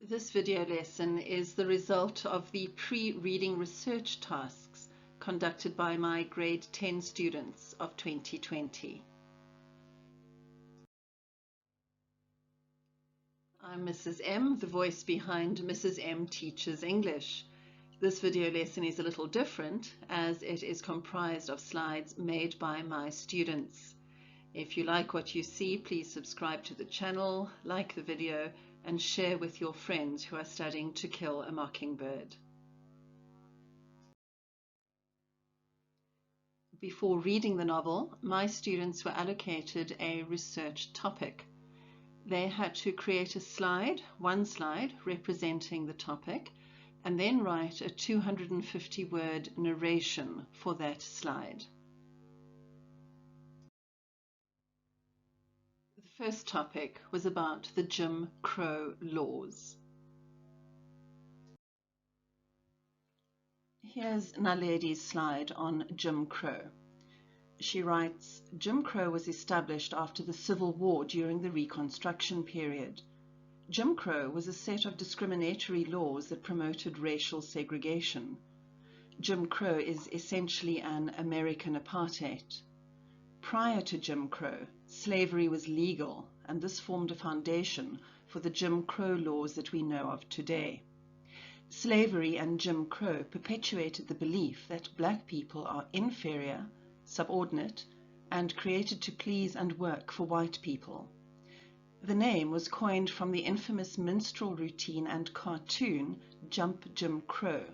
This video lesson is the result of the pre-reading research tasks conducted by my grade 10 students of 2020. I'm Mrs. M, the voice behind Mrs. M Teaches English. This video lesson is a little different as it is comprised of slides made by my students. If you like what you see, please subscribe to the channel, like the video, and share with your friends who are studying To Kill a Mockingbird. Before reading the novel, my students were allocated a research topic. They had to create a slide, one slide representing the topic, and then write a 250-word narration for that slide. The first topic was about the Jim Crow laws. Here's Naledi's slide on Jim Crow. She writes, Jim Crow was established after the Civil War during the Reconstruction period. Jim Crow was a set of discriminatory laws that promoted racial segregation. Jim Crow is essentially an American apartheid. Prior to Jim Crow, slavery was legal, and this formed a foundation for the Jim Crow laws that we know of today. Slavery and Jim Crow perpetuated the belief that black people are inferior, subordinate, and created to please and work for white people. The name was coined from the infamous minstrel routine and cartoon Jump Jim Crow.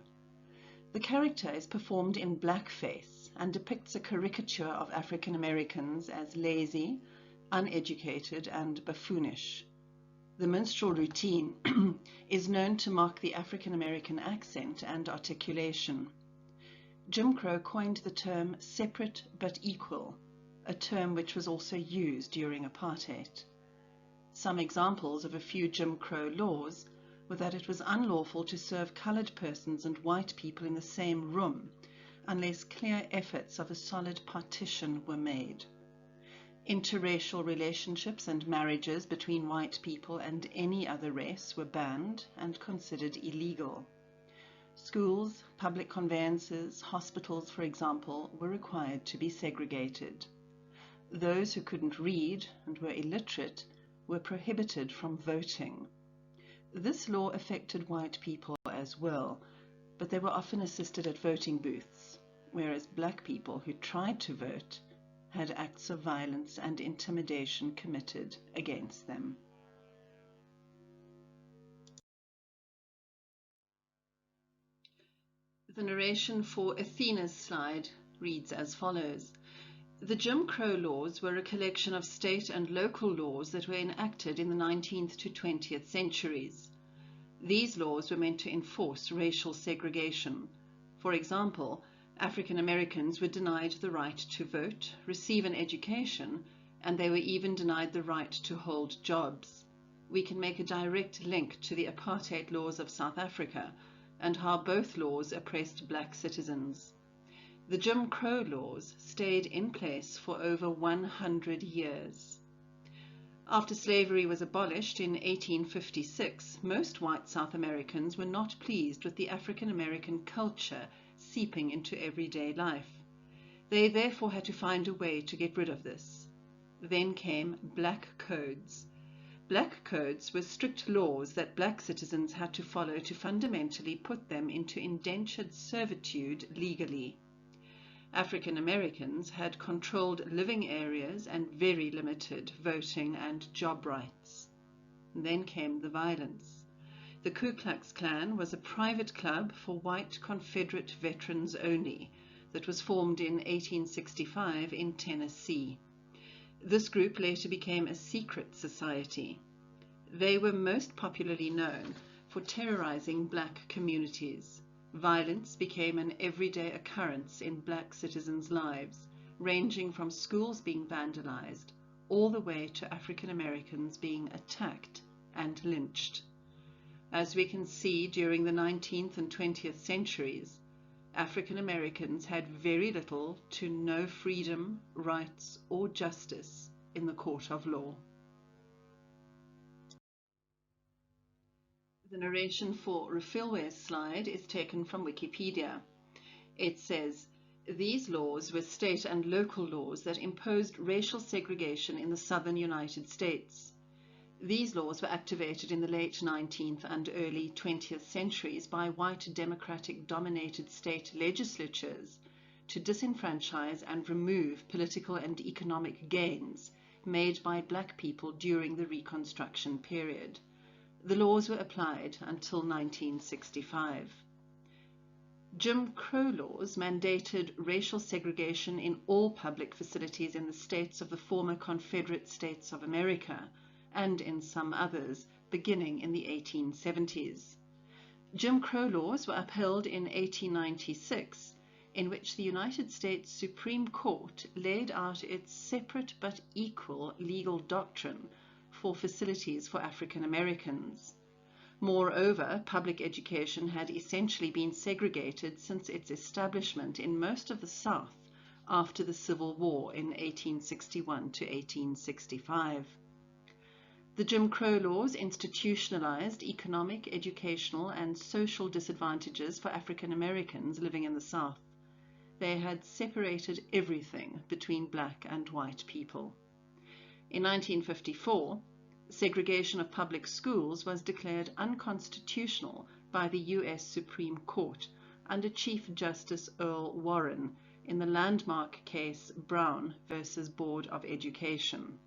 The character is performed in blackface and depicts a caricature of African Americans as lazy, uneducated, and buffoonish. The minstrel routine is known to mock the African American accent and articulation. Jim Crow coined the term separate but equal, a term which was also used during apartheid. Some examples of a few Jim Crow laws were that it was unlawful to serve colored persons and white people in the same room unless clear efforts of a solid partition were made. Interracial relationships and marriages between white people and any other race were banned and considered illegal. Schools, public conveyances, hospitals, for example, were required to be segregated. Those who couldn't read and were illiterate were prohibited from voting. This law affected white people as well, but they were often assisted at voting booths, whereas black people who tried to vote had acts of violence and intimidation committed against them. The narration for Athena's slide reads as follows. The Jim Crow laws were a collection of state and local laws that were enacted in the 19th to 20th centuries. These laws were meant to enforce racial segregation. For example, African Americans were denied the right to vote, receive an education, and they were even denied the right to hold jobs. We can make a direct link to the apartheid laws of South Africa and how both laws oppressed black citizens. The Jim Crow laws stayed in place for over 100 years. After slavery was abolished in 1856, most white South Americans were not pleased with the African American culture seeping into everyday life. They therefore had to find a way to get rid of this. Then came black codes. Black codes were strict laws that black citizens had to follow to fundamentally put them into indentured servitude legally. African Americans had controlled living areas and very limited voting and job rights. Then came the violence. The Ku Klux Klan was a private club for white Confederate veterans only that was formed in 1865 in Tennessee. This group later became a secret society. They were most popularly known for terrorizing black communities. Violence became an everyday occurrence in black citizens' lives, ranging from schools being vandalized all the way to African Americans being attacked and lynched. As we can see, during the 19th and 20th centuries, African Americans had very little to no freedom, rights, or justice in the court of law. The narration for Refilwe's slide is taken from Wikipedia. It says, these laws were state and local laws that imposed racial segregation in the southern United States. These laws were activated in the late 19th and early 20th centuries by white Democratic-dominated state legislatures to disenfranchise and remove political and economic gains made by black people during the Reconstruction period. The laws were applied until 1965. Jim Crow laws mandated racial segregation in all public facilities in the states of the former Confederate States of America and in some others, beginning in the 1870s. Jim Crow laws were upheld in 1896, in which the United States Supreme Court laid out its separate but equal legal doctrine for facilities for African Americans. Moreover, public education had essentially been segregated since its establishment in most of the South after the Civil War in 1861 to 1865. The Jim Crow laws institutionalized economic, educational, and social disadvantages for African Americans living in the South. They had separated everything between black and white people. In 1954, segregation of public schools was declared unconstitutional by the U.S. Supreme Court under Chief Justice Earl Warren in the landmark case Brown versus Board of Education.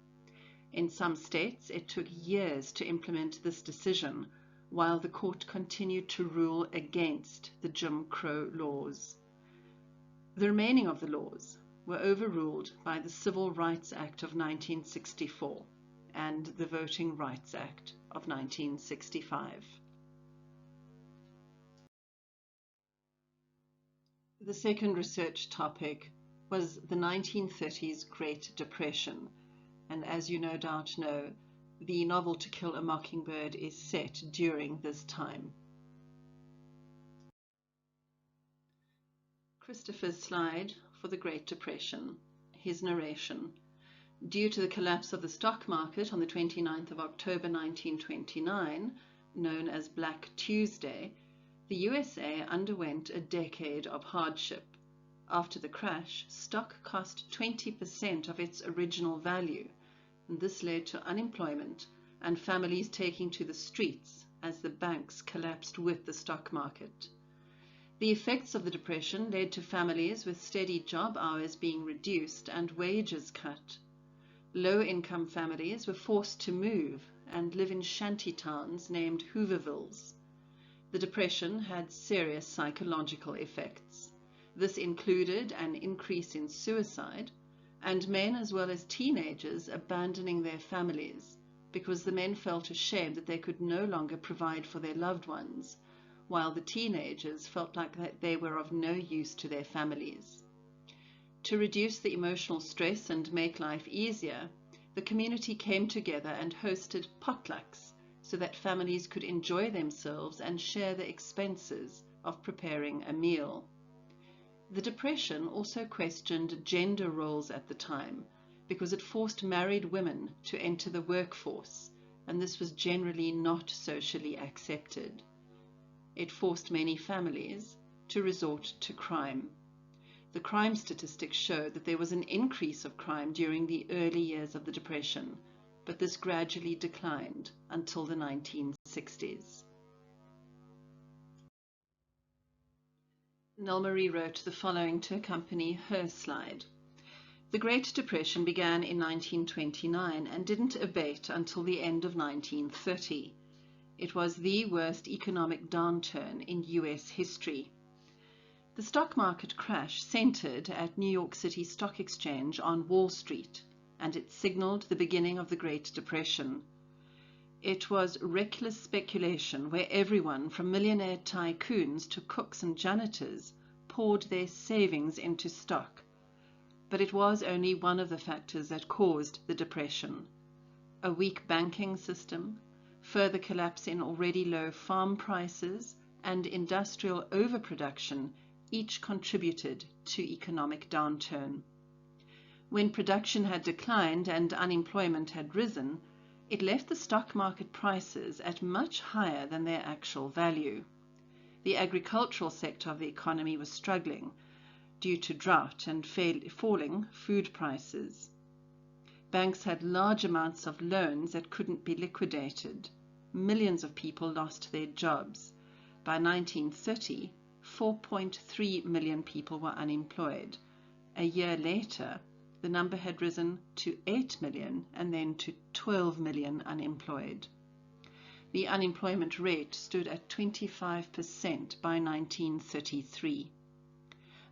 In some states, it took years to implement this decision, while the court continued to rule against the Jim Crow laws. The remaining of the laws were overruled by the Civil Rights Act of 1964 and the Voting Rights Act of 1965. The second research topic was the 1930s Great Depression, and as you no doubt know, the novel To Kill a Mockingbird is set during this time. Christopher's slide for the Great Depression, his narration. Due to the collapse of the stock market on the 29th of October 1929, known as Black Tuesday, the USA underwent a decade of hardship. After the crash, stock cost 20% of its original value, and this led to unemployment and families taking to the streets as the banks collapsed with the stock market. The effects of the Depression led to families with steady job hours being reduced and wages cut. Low-income families were forced to move and live in shanty towns named Hoovervilles. The Depression had serious psychological effects. This included an increase in suicide and men as well as teenagers abandoning their families because the men felt ashamed that they could no longer provide for their loved ones, while the teenagers felt like they were of no use to their families. To reduce the emotional stress and make life easier, the community came together and hosted potlucks so that families could enjoy themselves and share the expenses of preparing a meal. The Depression also questioned gender roles at the time because it forced married women to enter the workforce, and this was generally not socially accepted. It forced many families to resort to crime. The crime statistics showed that there was an increase of crime during the early years of the Depression, but this gradually declined until the 1960s. Nell-Marie wrote the following to accompany her slide. The Great Depression began in 1929 and didn't abate until the end of 1930. It was the worst economic downturn in U.S. history. The stock market crash centered at New York City Stock Exchange on Wall Street, and it signaled the beginning of the Great Depression. It was reckless speculation where everyone from millionaire tycoons to cooks and janitors poured their savings into stock. But it was only one of the factors that caused the Depression. A weak banking system, further collapse in already low farm prices, and industrial overproduction each contributed to economic downturn. When production had declined and unemployment had risen, It left the stock market prices at much higher than their actual value. The agricultural sector of the economy was struggling due to drought and falling food prices. Banks had large amounts of loans that couldn't be liquidated. Millions of people lost their jobs. By 1930, 4.3 million people were unemployed. A year later, the number had risen to 8 million and then to 12 million unemployed. The unemployment rate stood at 25% by 1933.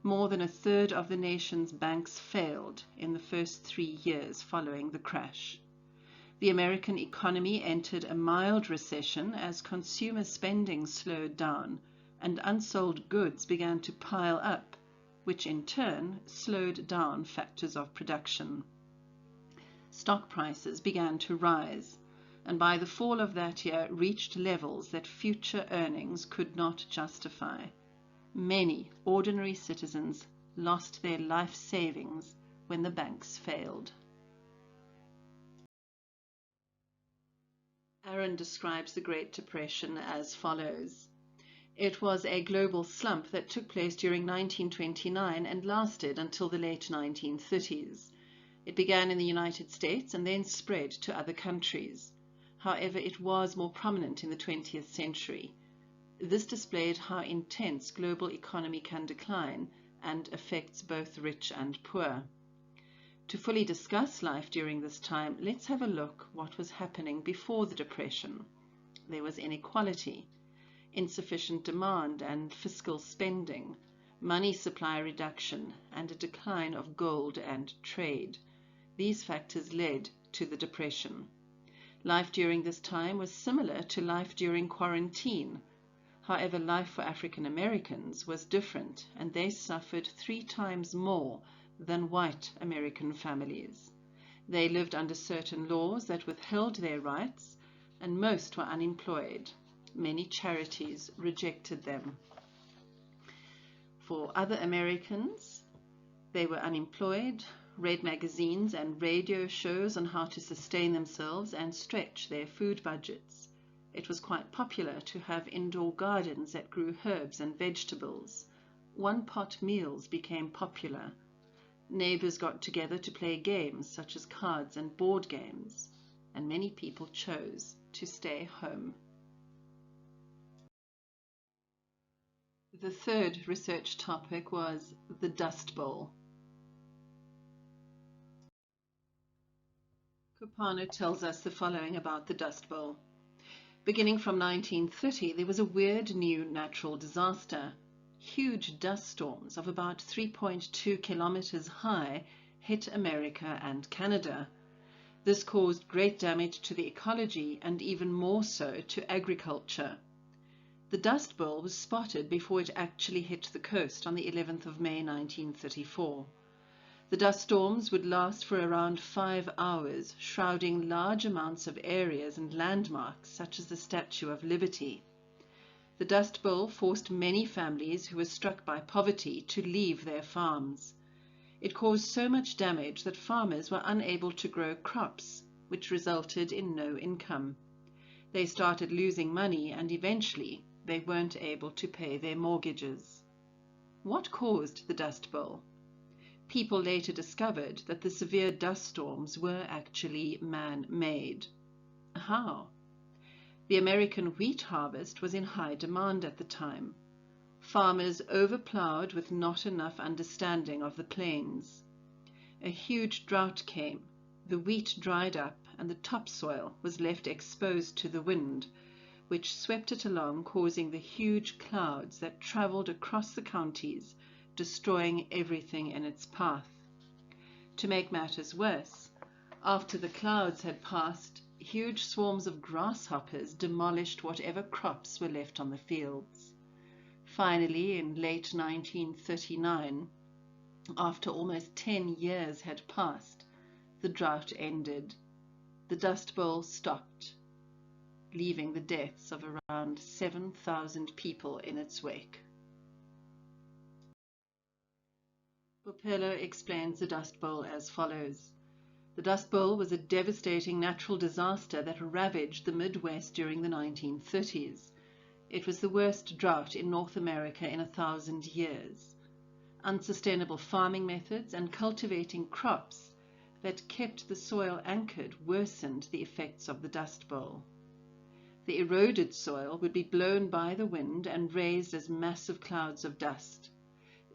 More than a third of the nation's banks failed in the first 3 years following the crash. The American economy entered a mild recession as consumer spending slowed down and unsold goods began to pile up, which in turn slowed down factors of production. Stock prices began to rise, and by the fall of that year reached levels that future earnings could not justify. Many ordinary citizens lost their life savings when the banks failed. Aaron describes the Great Depression as follows. It was a global slump that took place during 1929 and lasted until the late 1930s. It began in the United States and then spread to other countries. However, it was more prominent in the 20th century. This displayed how intense global economy can decline and affects both rich and poor. To fully discuss life during this time, let's have a look what was happening before the Depression. There was inequality, insufficient demand and fiscal spending, money supply reduction, and a decline of gold and trade. These factors led to the Depression. Life during this time was similar to life during quarantine. However, life for African Americans was different, and they suffered 3 times more than white American families. They lived under certain laws that withheld their rights, and most were unemployed. Many charities rejected them. For other Americans, they were unemployed, read magazines and radio shows on how to sustain themselves and stretch their food budgets. It was quite popular to have indoor gardens that grew herbs and vegetables. One-pot meals became popular. Neighbors got together to play games such as cards and board games, and many people chose to stay home. The third research topic was the Dust Bowl. Kupano tells us the following about the Dust Bowl. Beginning from 1930, there was a weird new natural disaster. Huge dust storms of about 3.2 kilometers high hit America and Canada. This caused great damage to the ecology and even more so to agriculture. The Dust Bowl was spotted before it actually hit the coast on the 11th of May 1934. The dust storms would last for around 5 hours, shrouding large amounts of areas and landmarks such as the Statue of Liberty. The Dust Bowl forced many families who were struck by poverty to leave their farms. It caused so much damage that farmers were unable to grow crops, which resulted in no income. They started losing money and eventually they weren't able to pay their mortgages. What caused the Dust Bowl? People later discovered that the severe dust storms were actually man-made. How? The American wheat harvest was in high demand at the time. Farmers overplowed with not enough understanding of the plains. A huge drought came, the wheat dried up, and the topsoil was left exposed to the wind, which swept it along, causing the huge clouds that traveled across the counties, destroying everything in its path. To make matters worse, after the clouds had passed, huge swarms of grasshoppers demolished whatever crops were left on the fields. Finally, in late 1939, after almost 10 years had passed, the drought ended. The Dust Bowl stopped, leaving the deaths of around 7,000 people in its wake. Popello explains the Dust Bowl as follows. The Dust Bowl was a devastating natural disaster that ravaged the Midwest during the 1930s. It was the worst drought in North America in 1,000 years. Unsustainable farming methods and cultivating crops that kept the soil anchored worsened the effects of the Dust Bowl. The eroded soil would be blown by the wind and raised as massive clouds of dust.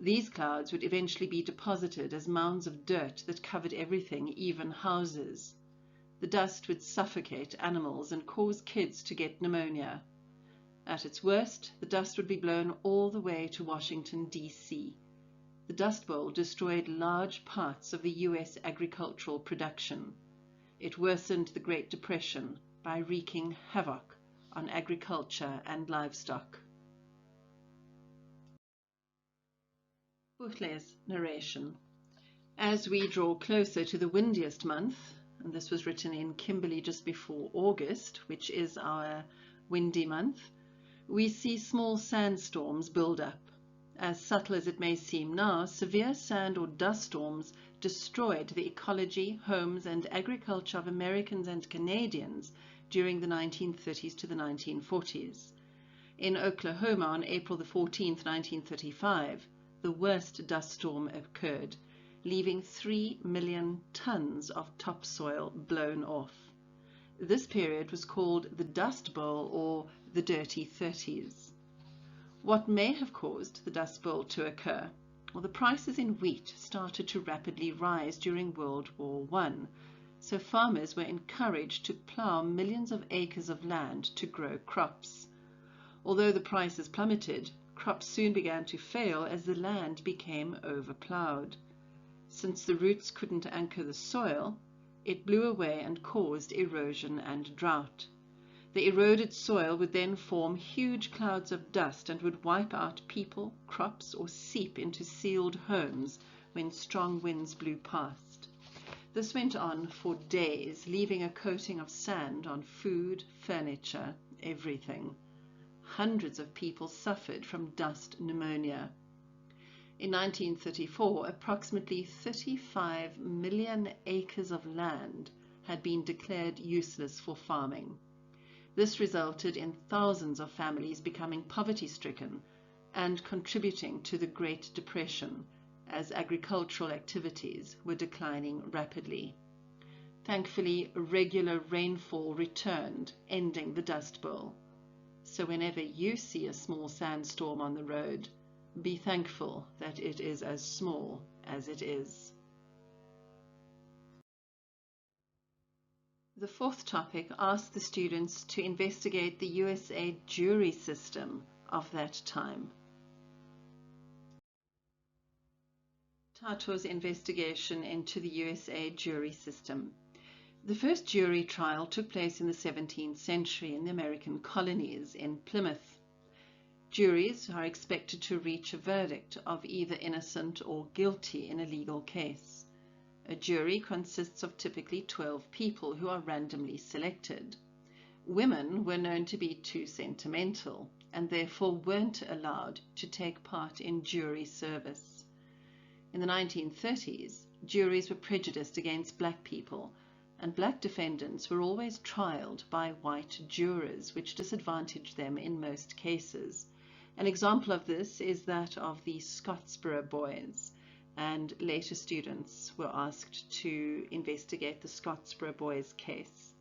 These clouds would eventually be deposited as mounds of dirt that covered everything, even houses. The dust would suffocate animals and cause kids to get pneumonia. At its worst, the dust would be blown all the way to Washington, D.C. The Dust Bowl destroyed large parts of the U.S. agricultural production. It worsened the Great Depression by wreaking havoc on agriculture and livestock. Buchle's narration. As we draw closer to the windiest month, and this was written in Kimberley just before August, which is our windy month, we see small sandstorms build up. As subtle as it may seem now, severe sand or dust storms destroyed the ecology, homes, and agriculture of Americans and Canadians during the 1930s to the 1940s. In Oklahoma on April the 14th, 1935, the worst dust storm occurred, leaving 3 million tons of topsoil blown off. This period was called the Dust Bowl or the Dirty 30s. What may have caused the Dust Bowl to occur? Well, the prices in wheat started to rapidly rise during World War I, so farmers were encouraged to plow millions of acres of land to grow crops. Although the prices plummeted, crops soon began to fail as the land became overplowed. Since the roots couldn't anchor the soil, it blew away and caused erosion and drought. The eroded soil would then form huge clouds of dust and would wipe out people, crops, or seep into sealed homes when strong winds blew past. This went on for days, leaving a coating of sand on food, furniture, everything. Hundreds of people suffered from dust pneumonia. In 1934, approximately 35 million acres of land had been declared useless for farming. This resulted in thousands of families becoming poverty-stricken and contributing to the Great Depression as agricultural activities were declining rapidly. Thankfully, regular rainfall returned, ending the Dust Bowl. So whenever you see a small sandstorm on the road, be thankful that it is as small as it is. The fourth topic asks the students to investigate the USA jury system of that time. Tato's investigation into the USA jury system. The first jury trial took place in the 17th century in the American colonies in Plymouth. Juries are expected to reach a verdict of either innocent or guilty in a legal case. A jury consists of typically 12 people who are randomly selected. Women were known to be too sentimental and therefore weren't allowed to take part in jury service. In the 1930s, juries were prejudiced against black people, and black defendants were always trialed by white jurors, which disadvantaged them in most cases. An example of this is that of the Scottsboro Boys, and later students were asked to investigate the Scottsboro Boys case.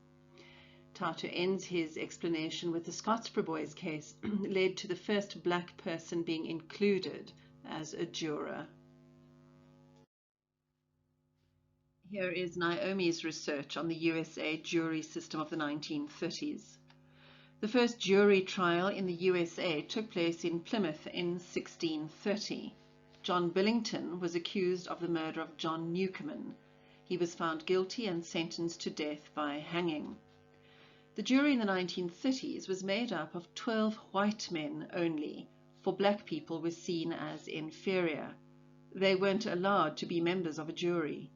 Tato ends his explanation with the Scottsboro Boys case led to the first black person being included as a juror. Here is Naomi's research on the USA jury system of the 1930s. The first jury trial in the USA took place in Plymouth in 1630. John Billington was accused of the murder of John Newcomen. He was found guilty and sentenced to death by hanging. The jury in the 1930s was made up of 12 white men only, for black people were seen as inferior. They weren't allowed to be members of a jury.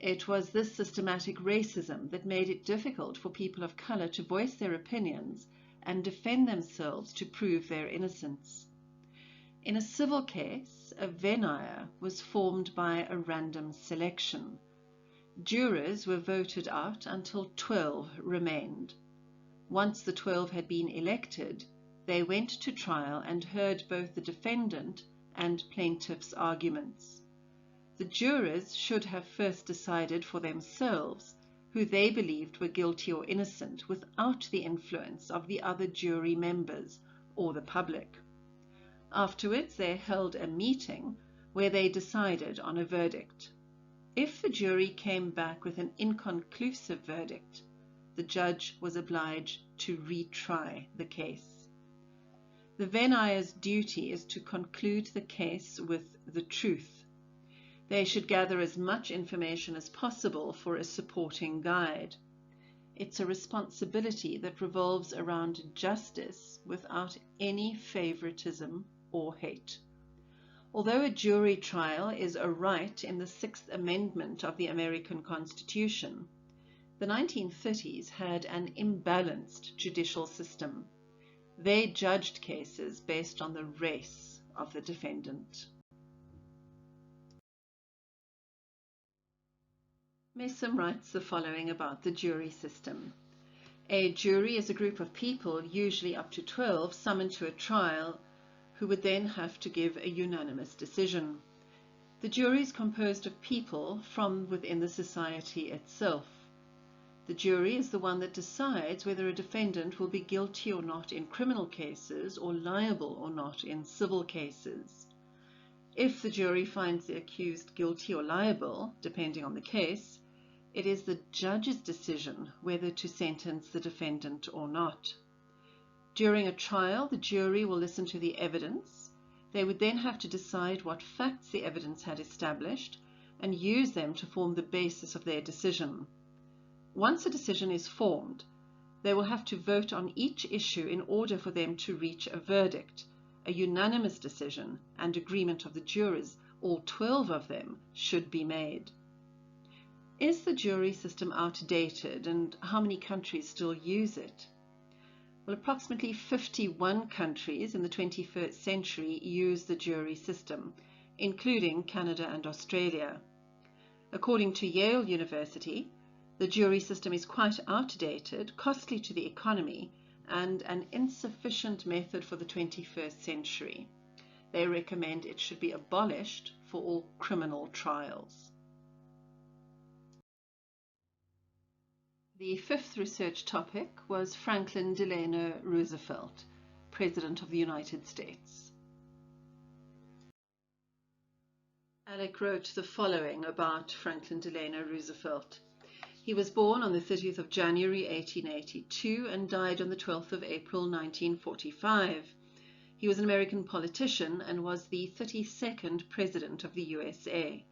It was this systematic racism that made it difficult for people of color to voice their opinions and defend themselves to prove their innocence. In a civil case, a venire was formed by a random selection. Jurors were voted out until 12 remained. Once the 12 had been elected, they went to trial and heard both the defendant and plaintiff's arguments. The jurors should have first decided for themselves who they believed were guilty or innocent without the influence of the other jury members or the public. Afterwards, they held a meeting where they decided on a verdict. If the jury came back with an inconclusive verdict, the judge was obliged to retry the case. The venir's duty is to conclude the case with the truth. They should gather as much information as possible for a supporting guide. It's a responsibility that revolves around justice without any favoritism or hate. Although a jury trial is a right in the Sixth Amendment of the American Constitution, the 1930s had an imbalanced judicial system. They judged cases based on the race of the defendant. Messam writes the following about the jury system. A jury is a group of people, usually up to 12, summoned to a trial, who would then have to give a unanimous decision. The jury is composed of people from within the society itself. The jury is the one that decides whether a defendant will be guilty or not in criminal cases or liable or not in civil cases. If the jury finds the accused guilty or liable, depending on the case, it is the judge's decision whether to sentence the defendant or not. During a trial, the jury will listen to the evidence. They would then have to decide what facts the evidence had established and use them to form the basis of their decision. Once a decision is formed, they will have to vote on each issue in order for them to reach a verdict. A unanimous decision and agreement of the jurors, all 12 of them, should be made. Is the jury system outdated, and how many countries still use it? Well, approximately 51 countries in the 21st century use the jury system, including Canada and Australia. According to Yale University, the jury system is quite outdated, costly to the economy, and an insufficient method for the 21st century. They recommend it should be abolished for all criminal trials. The fifth research topic was Franklin Delano Roosevelt, President of the United States. Alec wrote the following about Franklin Delano Roosevelt. He was born on the 30th of January 1882 and died on the 12th of April 1945. He was an American politician and was the 32nd President of the USA.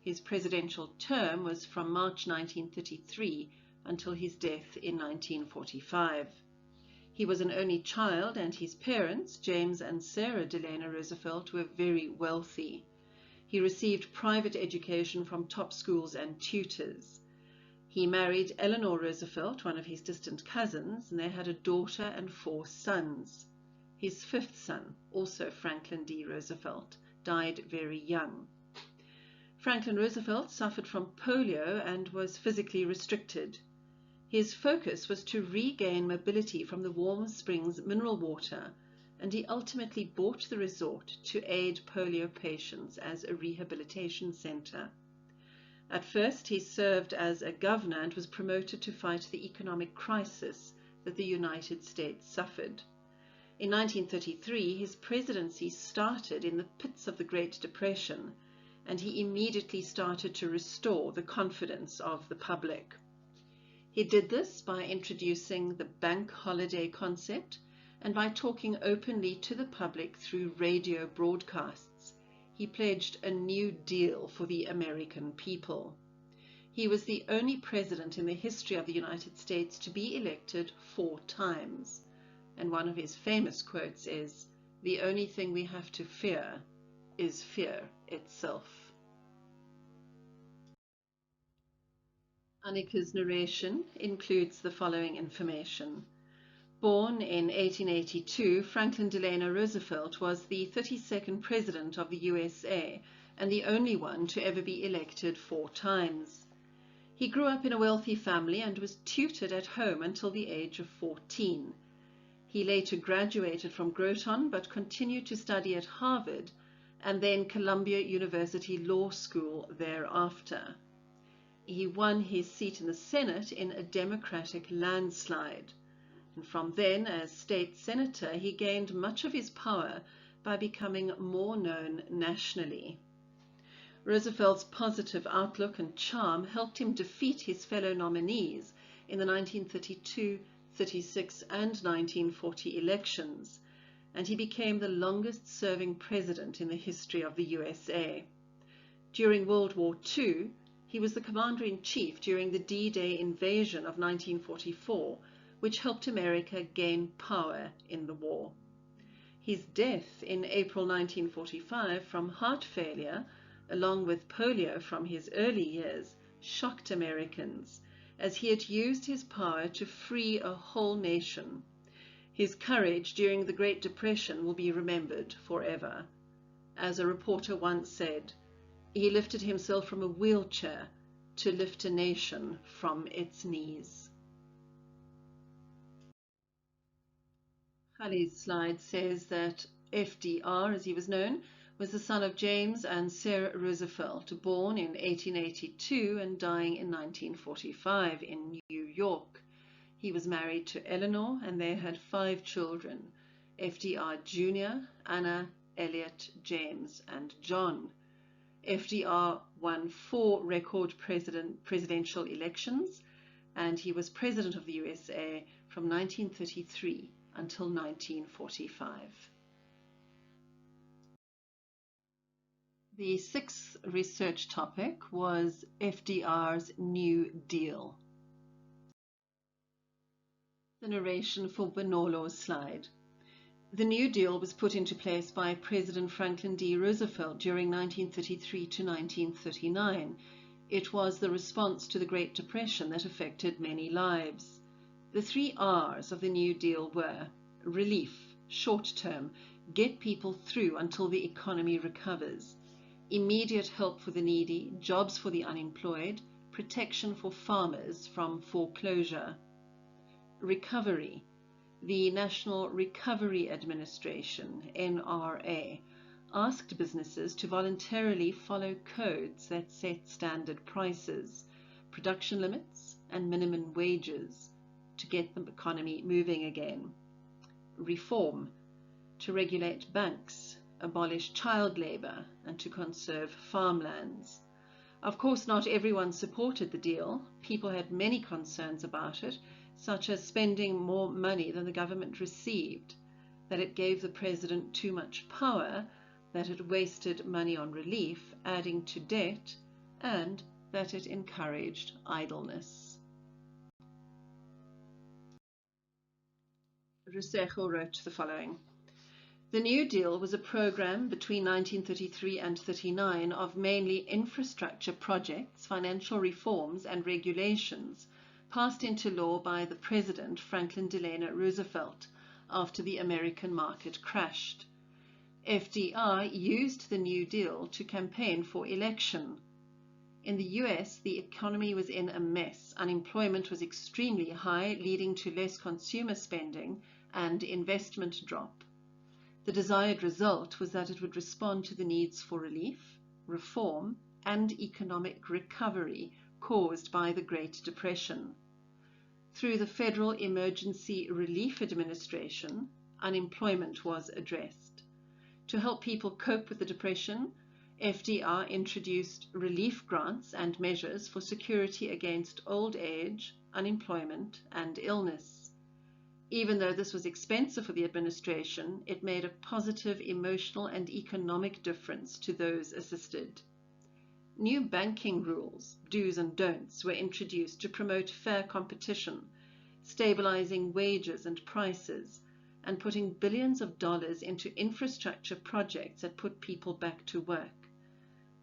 His presidential term was from March 1933 until his death in 1945. He was an only child, and his parents, James and Sarah Delano Roosevelt, were very wealthy. He received private education from top schools and tutors. He married Eleanor Roosevelt, one of his distant cousins, and they had a daughter and 4 sons. His 5th son, also Franklin D. Roosevelt, died very young. Franklin Roosevelt suffered from polio and was physically restricted. His focus was to regain mobility from the Warm Springs mineral water, and he ultimately bought the resort to aid polio patients as a rehabilitation center. At first, he served as a governor and was promoted to fight the economic crisis that the United States suffered. In 1933, his presidency started in the pits of the Great Depression, and he immediately started to restore the confidence of the public. He did this by introducing the bank holiday concept and by talking openly to the public through radio broadcasts. He pledged a new deal for the American people. He was the only president in the history of the United States to be elected 4 times. And one of his famous quotes is, "The only thing we have to fear is fear itself." Annika's narration includes the following information. Born in 1882, Franklin Delano Roosevelt was the 32nd President of the USA and the only one to ever be elected 4 times. He grew up in a wealthy family and was tutored at home until the age of 14. He later graduated from Groton but continued to study at Harvard and then Columbia University Law School thereafter. He won his seat in the Senate in a Democratic landslide. And from then, as state senator, he gained much of his power by becoming more known nationally. Roosevelt's positive outlook and charm helped him defeat his fellow nominees in the 1932, 36, and 1940 elections, and he became the longest-serving president in the history of the USA. During World War II, he was the commander-in-chief during the D-Day invasion of 1944, which helped America gain power in the war. His death in April 1945 from heart failure, along with polio from his early years, shocked Americans, as he had used his power to free a whole nation. His courage during the Great Depression will be remembered forever. As a reporter once said, he lifted himself from a wheelchair to lift a nation from its knees. Hallie's slide says that FDR, as he was known, was the son of James and Sarah Roosevelt, born in 1882 and dying in 1945 in New York. He was married to Eleanor and they had 5 children, FDR Jr., Anna, Elliot, James, and John. FDR won 4 record presidential elections, and he was president of the USA from 1933 until 1945. The 6th research topic was FDR's New Deal. The narration for Bonolo's slide. The New Deal was put into place by President Franklin D. Roosevelt during 1933 to 1939. It was the response to the Great Depression that affected many lives. The 3 R's of the New Deal were relief, short-term, get people through until the economy recovers; immediate help for the needy, jobs for the unemployed, protection for farmers from foreclosure; recovery. The National Recovery Administration, NRA, asked businesses to voluntarily follow codes that set standard prices, production limits, and minimum wages to get the economy moving again. Reform, to regulate banks, abolish child labor, and to conserve farmlands. Of course, not everyone supported the deal. People had many concerns about it, such as spending more money than the government received, that it gave the president too much power, that it wasted money on relief, adding to debt, and that it encouraged idleness. Rousseau wrote the following. The New Deal was a program between 1933 and 39 of mainly infrastructure projects, financial reforms, and regulations passed into law by the President Franklin Delano Roosevelt after the American market crashed. FDR used the New Deal to campaign for election. In the US, the economy was in a mess. Unemployment was extremely high, leading to less consumer spending and investment drop. The desired result was that it would respond to the needs for relief, reform, and economic recovery caused by the Great Depression. Through the Federal Emergency Relief Administration, unemployment was addressed. To help people cope with the Depression, FDR introduced relief grants and measures for security against old age, unemployment, and illness. Even though this was expensive for the administration, it made a positive emotional and economic difference to those assisted. New banking rules, do's and don'ts, were introduced to promote fair competition, stabilizing wages and prices, and putting billions of dollars into infrastructure projects that put people back to work.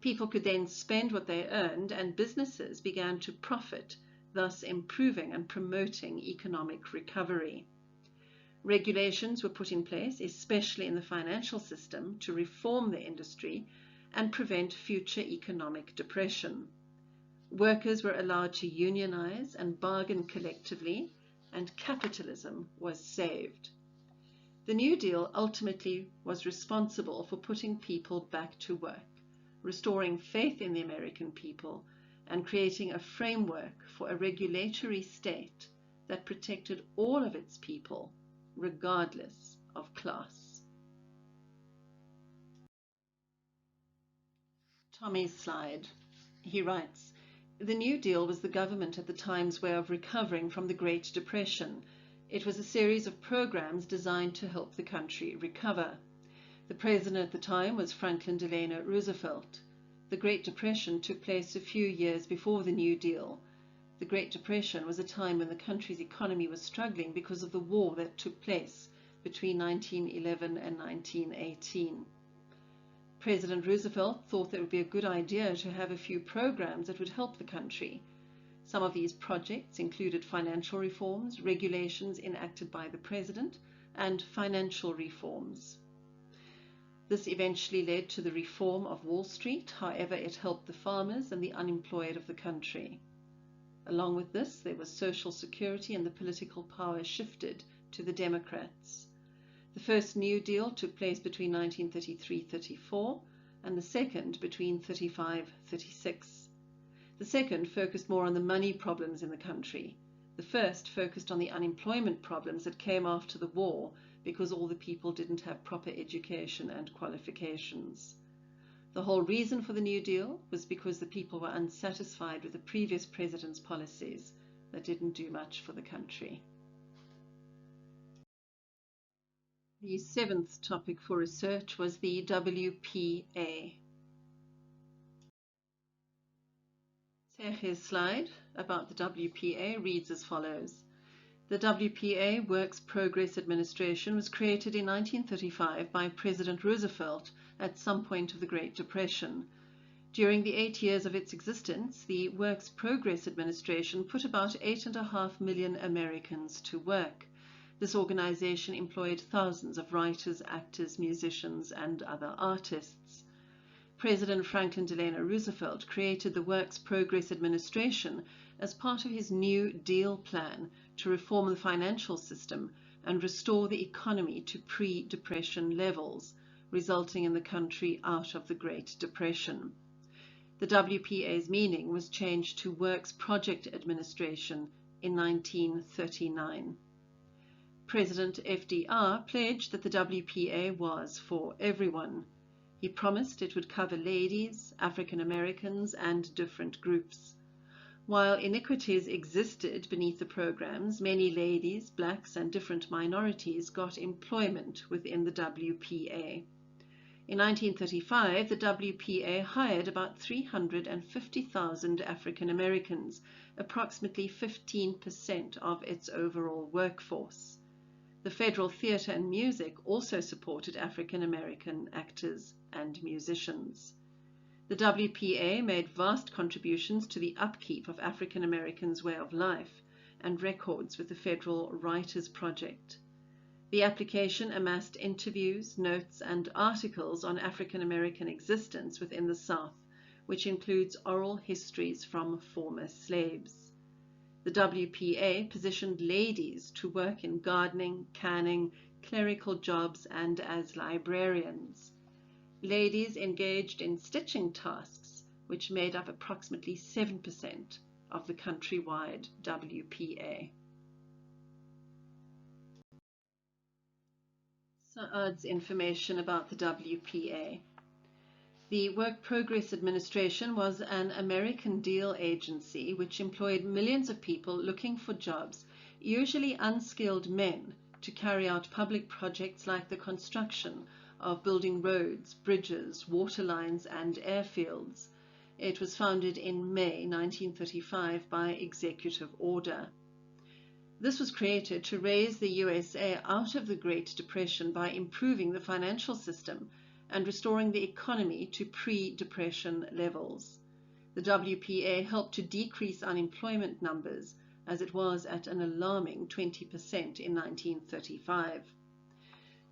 People could then spend what they earned, and businesses began to profit, thus improving and promoting economic recovery. Regulations were put in place, especially in the financial system, to reform the industry and prevent future economic depression. Workers were allowed to unionize and bargain collectively, and capitalism was saved. The New Deal ultimately was responsible for putting people back to work, restoring faith in the American people, and creating a framework for a regulatory state that protected all of its people, regardless of class. Tommy's slide. He writes, "The New Deal was the government at the time's way of recovering from the Great Depression. It was a series of programs designed to help the country recover. The president at the time was Franklin Delano Roosevelt. The Great Depression took place a few years before the New Deal. The Great Depression was a time when the country's economy was struggling because of the war that took place between 1911 and 1918. President Roosevelt thought that it would be a good idea to have a few programs that would help the country. Some of these projects included financial reforms, regulations enacted by the president, and financial reforms. This eventually led to the reform of Wall Street. However, it helped the farmers and the unemployed of the country. Along with this, there was Social Security, and the political power shifted to the Democrats. The first New Deal took place between 1933-34 and the second between 35-36. The second focused more on the money problems in the country. The first focused on the unemployment problems that came after the war because all the people didn't have proper education and qualifications. The whole reason for the New Deal was because the people were unsatisfied with the previous president's policies that didn't do much for the country. The seventh topic for research was the WPA. Serge's slide about the WPA reads as follows. The WPA, Works Progress Administration, was created in 1935 by President Roosevelt at some point of the Great Depression. During the 8 years of its existence, the Works Progress Administration put about 8.5 million Americans to work. This organization employed thousands of writers, actors, musicians, and other artists. President Franklin Delano Roosevelt created the Works Progress Administration as part of his New Deal plan to reform the financial system and restore the economy to pre-Depression levels, resulting in the country out of the Great Depression. The WPA's meaning was changed to Works Project Administration in 1939. President FDR pledged that the WPA was for everyone. He promised it would cover ladies, African Americans, and different groups. While inequities existed beneath the programs, many ladies, blacks, and different minorities got employment within the WPA. In 1935, the WPA hired about 350,000 African Americans, approximately 15% of its overall workforce. The Federal Theatre and Music also supported African American actors and musicians. The WPA made vast contributions to the upkeep of African Americans' way of life and records with the Federal Writers Project. The application amassed interviews, notes, and articles on African American existence within the South, which includes oral histories from former slaves. The WPA positioned ladies to work in gardening, canning, clerical jobs, and as librarians. Ladies engaged in stitching tasks, which made up approximately 7% of the countrywide WPA. So adds information about the WPA. The Work Progress Administration was an American deal agency which employed millions of people looking for jobs, usually unskilled men, to carry out public projects like the construction of building roads, bridges, water lines, and airfields. It was founded in May 1935 by executive order. This was created to raise the USA out of the Great Depression by improving the financial system and restoring the economy to pre-Depression levels. The WPA helped to decrease unemployment numbers, as it was at an alarming 20% in 1935.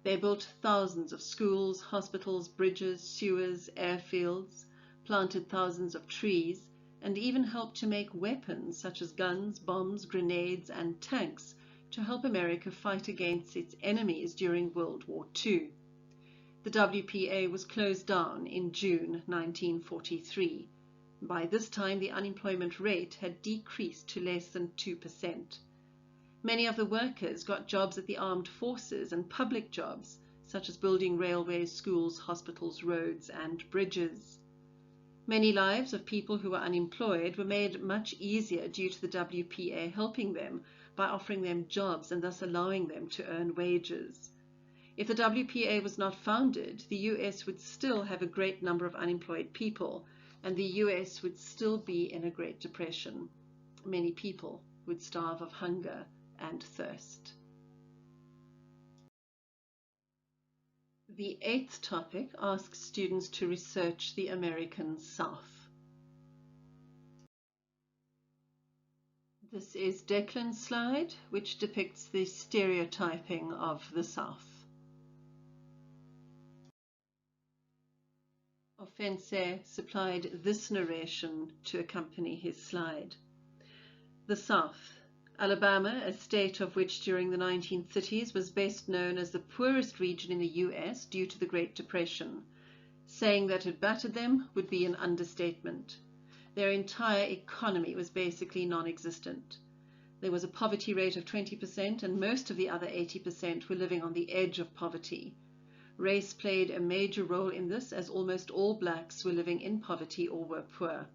They built thousands of schools, hospitals, bridges, sewers, airfields, planted thousands of trees, and even helped to make weapons such as guns, bombs, grenades, and tanks to help America fight against its enemies during World War II. The WPA was closed down in June 1943. By this time, the unemployment rate had decreased to less than 2%. Many of the workers got jobs at the armed forces and public jobs, such as building railways, schools, hospitals, roads, and bridges. Many lives of people who were unemployed were made much easier due to the WPA helping them by offering them jobs and thus allowing them to earn wages. If the WPA was not founded, the US would still have a great number of unemployed people, and the US would still be in a Great Depression. Many people would starve of hunger and thirst. The 8th topic asks students to research the American South. This is Declan's slide, which depicts the stereotyping of the South. Offense supplied this narration to accompany his slide. The South. Alabama, a state of which during the 1930s was best known as the poorest region in the US due to the Great Depression. Saying that it battered them would be an understatement. Their entire economy was basically non-existent. There was a poverty rate of 20%, and most of the other 80% were living on the edge of poverty. Race played a major role in this, as almost all blacks were living in poverty or were poor.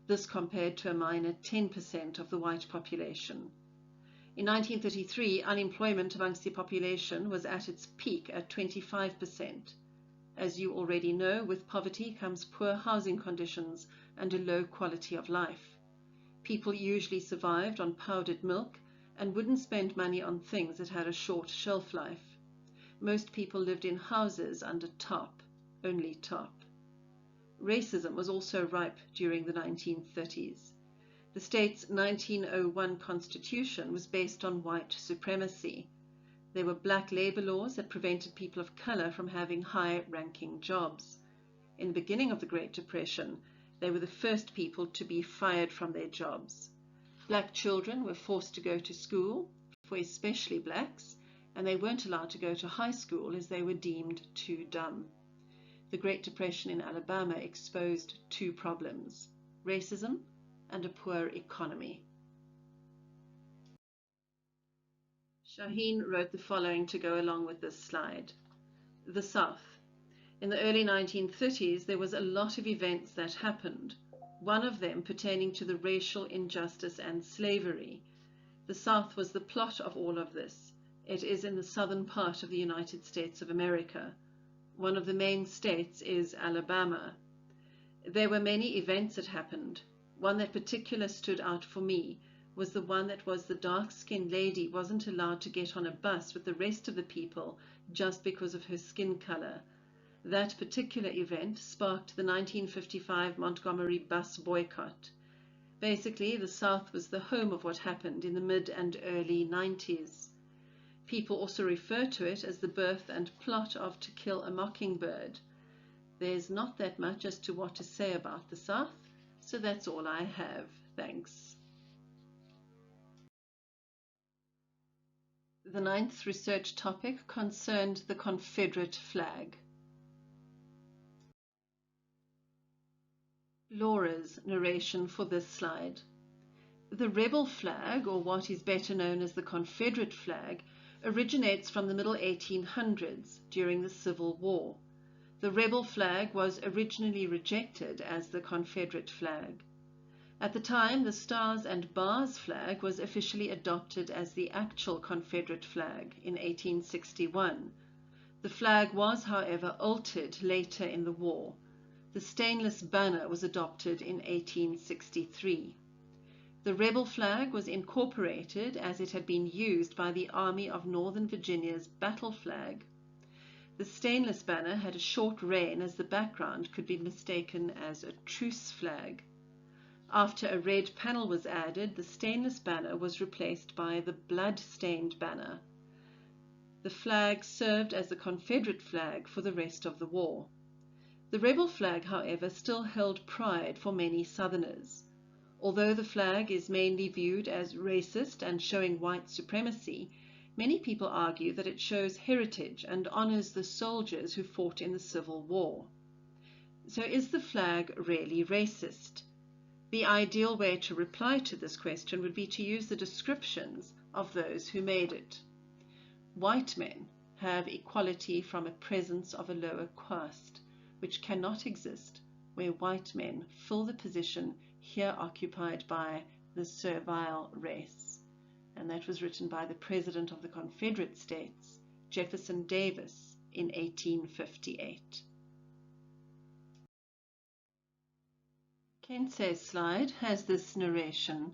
This compared to a minor 10% of the white population. In 1933, unemployment amongst the population was at its peak at 25%. As you already know, with poverty comes poor housing conditions and a low quality of life. People usually survived on powdered milk and wouldn't spend money on things that had a short shelf life. Most people lived in houses under tarp, only tarp. Racism was also ripe during the 1930s. The state's 1901 constitution was based on white supremacy. There were black labor laws that prevented people of color from having high-ranking jobs. In the beginning of the Great Depression, they were the first people to be fired from their jobs. Black children were forced to go to school, for especially blacks, and they weren't allowed to go to high school as they were deemed too dumb. The Great Depression in Alabama exposed two problems: racism and a poor economy. Shaheen wrote the following to go along with this slide. The South. In the early 1930s, there was a lot of events that happened, one of them pertaining to the racial injustice and slavery. The South was the plot of all of this. It is in the southern part of the United States of America. One of the main states is Alabama. There were many events that happened. One that particularly stood out for me was the one that was the dark-skinned lady wasn't allowed to get on a bus with the rest of the people just because of her skin color. That particular event sparked the 1955 Montgomery bus boycott. Basically, the South was the home of what happened in the mid and early 90s. People also refer to it as the birth and plot of To Kill a Mockingbird. There's not that much as to what to say about the South, so that's all I have. Thanks. The 9th research topic concerned the Confederate flag. Laura's narration for this slide. The rebel flag, or what is better known as the Confederate flag, originates from the middle 1800s during the Civil War. The rebel flag was originally rejected as the Confederate flag. At the time, the Stars and Bars flag was officially adopted as the actual Confederate flag in 1861. The flag was, however, altered later in the war. The stainless banner was adopted in 1863. The rebel flag was incorporated as it had been used by the Army of Northern Virginia's battle flag. The stainless banner had a short reign as the background could be mistaken as a truce flag. After a red panel was added, the stainless banner was replaced by the blood-stained banner. The flag served as the Confederate flag for the rest of the war. The rebel flag, however, still held pride for many Southerners. Although the flag is mainly viewed as racist and showing white supremacy, many people argue that it shows heritage and honors the soldiers who fought in the Civil War. So is the flag really racist? The ideal way to reply to this question would be to use the descriptions of those who made it. White men have equality from a presence of a lower caste, which cannot exist where white men fill the position here occupied by the servile race. And that was written by the President of the Confederate States, Jefferson Davis, in 1858. Kensey's slide has this narration.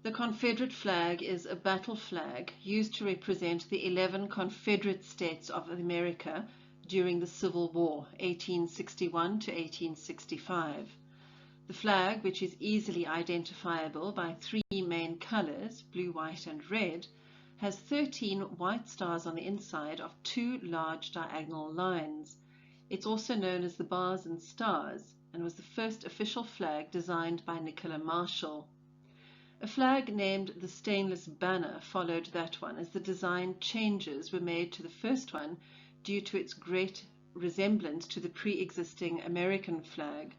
The Confederate flag is a battle flag used to represent the 11 Confederate States of America during the Civil War, 1861 to 1865. The flag, which is easily identifiable by three main colors, blue, white, and red, has 13 white stars on the inside of two large diagonal lines. It's also known as the Bars and Stars, and was the first official flag designed by Nicola Marshall. A flag named the Stainless Banner followed that one, as the design changes were made to the first one due to its great resemblance to the pre-existing American flag.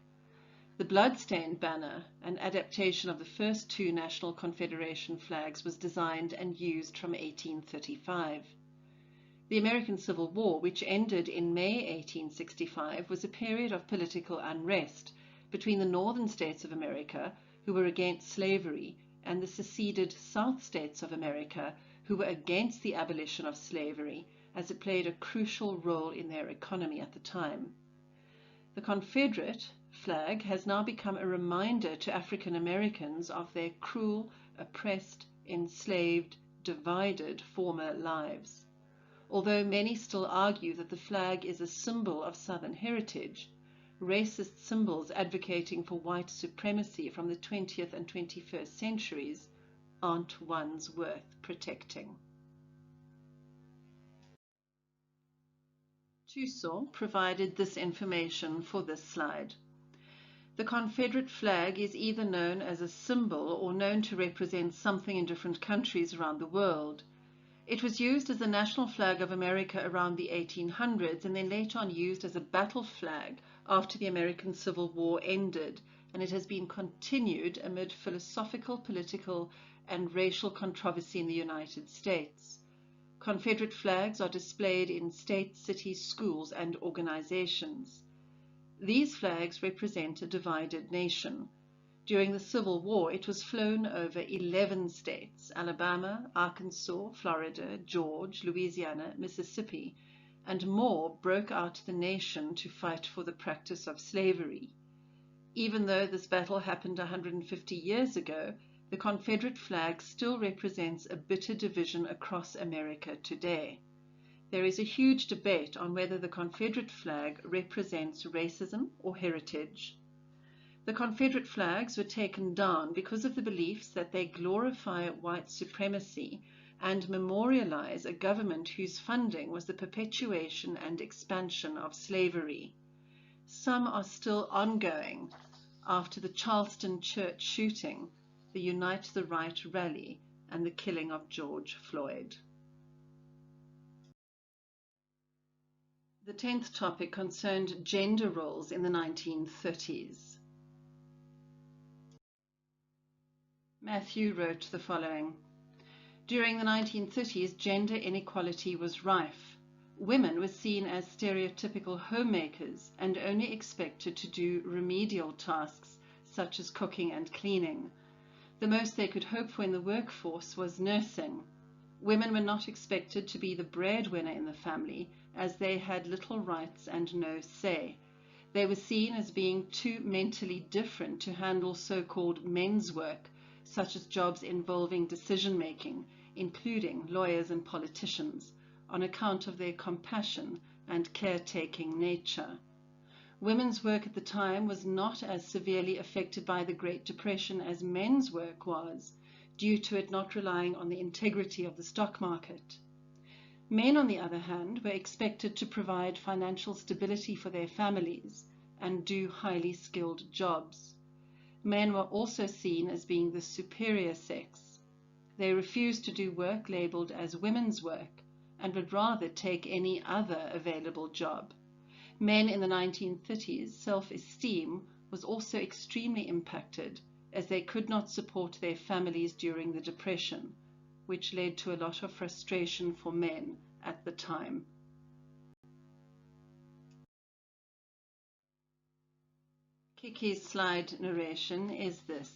The Bloodstained Banner, an adaptation of the first two National Confederation flags, was designed and used from 1835. The American Civil War, which ended in May 1865, was a period of political unrest between the northern states of America, who were against slavery, and the seceded South states of America, who were against the abolition of slavery, as it played a crucial role in their economy at the time. The Confederate flag has now become a reminder to African Americans of their cruel, oppressed, enslaved, divided former lives. Although many still argue that the flag is a symbol of Southern heritage, racist symbols advocating for white supremacy from the 20th and 21st centuries aren't ones worth protecting. Tuso provided this information for this slide. The Confederate flag is either known as a symbol or known to represent something in different countries around the world. It was used as the national flag of America around the 1800s and then later on used as a battle flag after the American Civil War ended, and it has been continued amid philosophical, political, and racial controversy in the United States. Confederate flags are displayed in states, cities, schools, and organizations. These flags represent a divided nation. During the Civil War, it was flown over 11 states: Alabama, Arkansas, Florida, Georgia, Louisiana, Mississippi, and more broke out the nation to fight for the practice of slavery. Even though this battle happened 150 years ago, the Confederate flag still represents a bitter division across America today. There is a huge debate on whether the Confederate flag represents racism or heritage. The Confederate flags were taken down because of the beliefs that they glorify white supremacy and memorialize a government whose funding was the perpetuation and expansion of slavery. Some are still ongoing after the Charleston church shooting, the Unite the Right rally, and the killing of George Floyd. The 10th topic concerned gender roles in the 1930s. Matthew wrote the following. During the 1930s, gender inequality was rife. Women were seen as stereotypical homemakers and only expected to do remedial tasks such as cooking and cleaning. The most they could hope for in the workforce was nursing. Women were not expected to be the breadwinner in the family, as they had little rights and no say. They were seen as being too mentally different to handle so-called men's work, such as jobs involving decision-making, including lawyers and politicians, on account of their compassion and caretaking nature. Women's work at the time was not as severely affected by the Great Depression as men's work was, due to it not relying on the integrity of the stock market. Men, on the other hand, were expected to provide financial stability for their families, and do highly skilled jobs. Men were also seen as being the superior sex. They refused to do work labeled as women's work and would rather take any other available job. Men in the 1930s, self-esteem was also extremely impacted as they could not support their families during the Depression, which led to a lot of frustration for men at the time. Kiki's slide narration is this.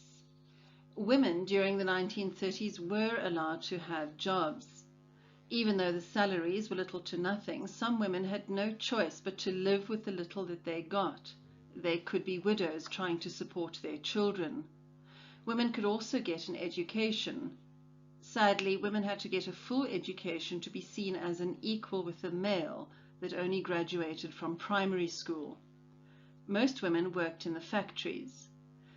Women during the 1930s were allowed to have jobs. Even though the salaries were little to nothing, some women had no choice but to live with the little that they got. They could be widows trying to support their children. Women could also get an education. Sadly, women had to get a full education to be seen as an equal with a male that only graduated from primary school. Most women worked in the factories.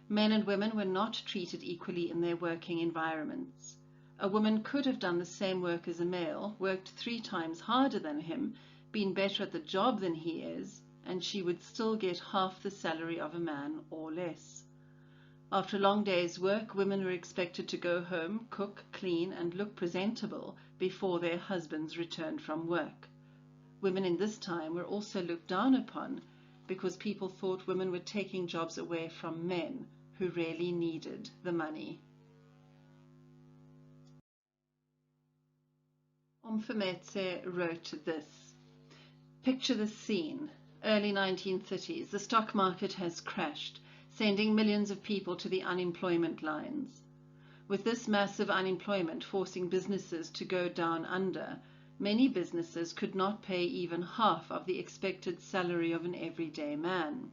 Men and women were not treated equally in their working environments. A woman could have done the same work as a male, worked 3 times harder than him, been better at the job than he is, and she would still get half the salary of a man or less. After a long day's work, women were expected to go home, cook, clean, and look presentable before their husbands returned from work. Women in this time were also looked down upon because people thought women were taking jobs away from men who really needed the money. Mfumetse wrote this. Picture the scene. Early 1930s, the stock market has crashed, sending millions of people to the unemployment lines. With this massive unemployment forcing businesses to go down under, many businesses could not pay even half of the expected salary of an everyday man.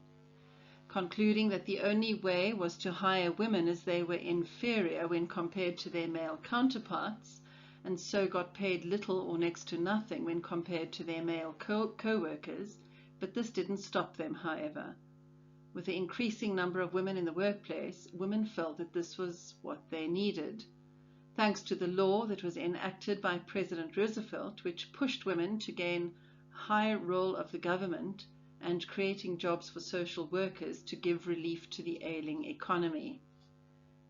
Concluding that the only way was to hire women as they were inferior when compared to their male counterparts, and so got paid little or next to nothing when compared to their male co-workers, but this didn't stop them, however. With the increasing number of women in the workplace, women felt that this was what they needed. Thanks to the law that was enacted by President Roosevelt, which pushed women to gain a higher role of the government and creating jobs for social workers to give relief to the ailing economy.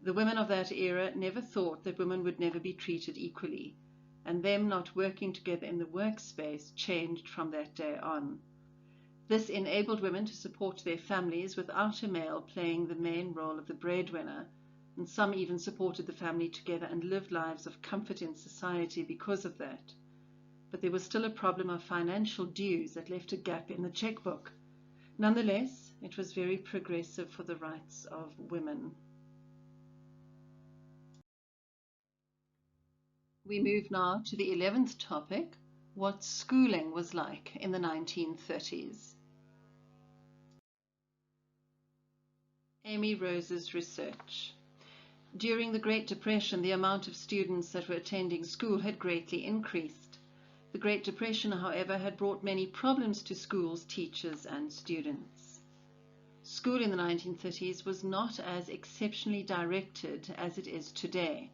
The women of that era never thought that women would never be treated equally, and them not working together in the workspace changed from that day on. This enabled women to support their families without a male playing the main role of the breadwinner, and some even supported the family together and lived lives of comfort in society because of that. But there was still a problem of financial dues that left a gap in the checkbook. Nonetheless, it was very progressive for the rights of women. We move now to the 11th topic, what schooling was like in the 1930s. Amy Rose's research. During the Great Depression, the amount of students that were attending school had greatly increased. The Great Depression, however, had brought many problems to schools, teachers, and students. School in the 1930s was not as exceptionally directed as it is today.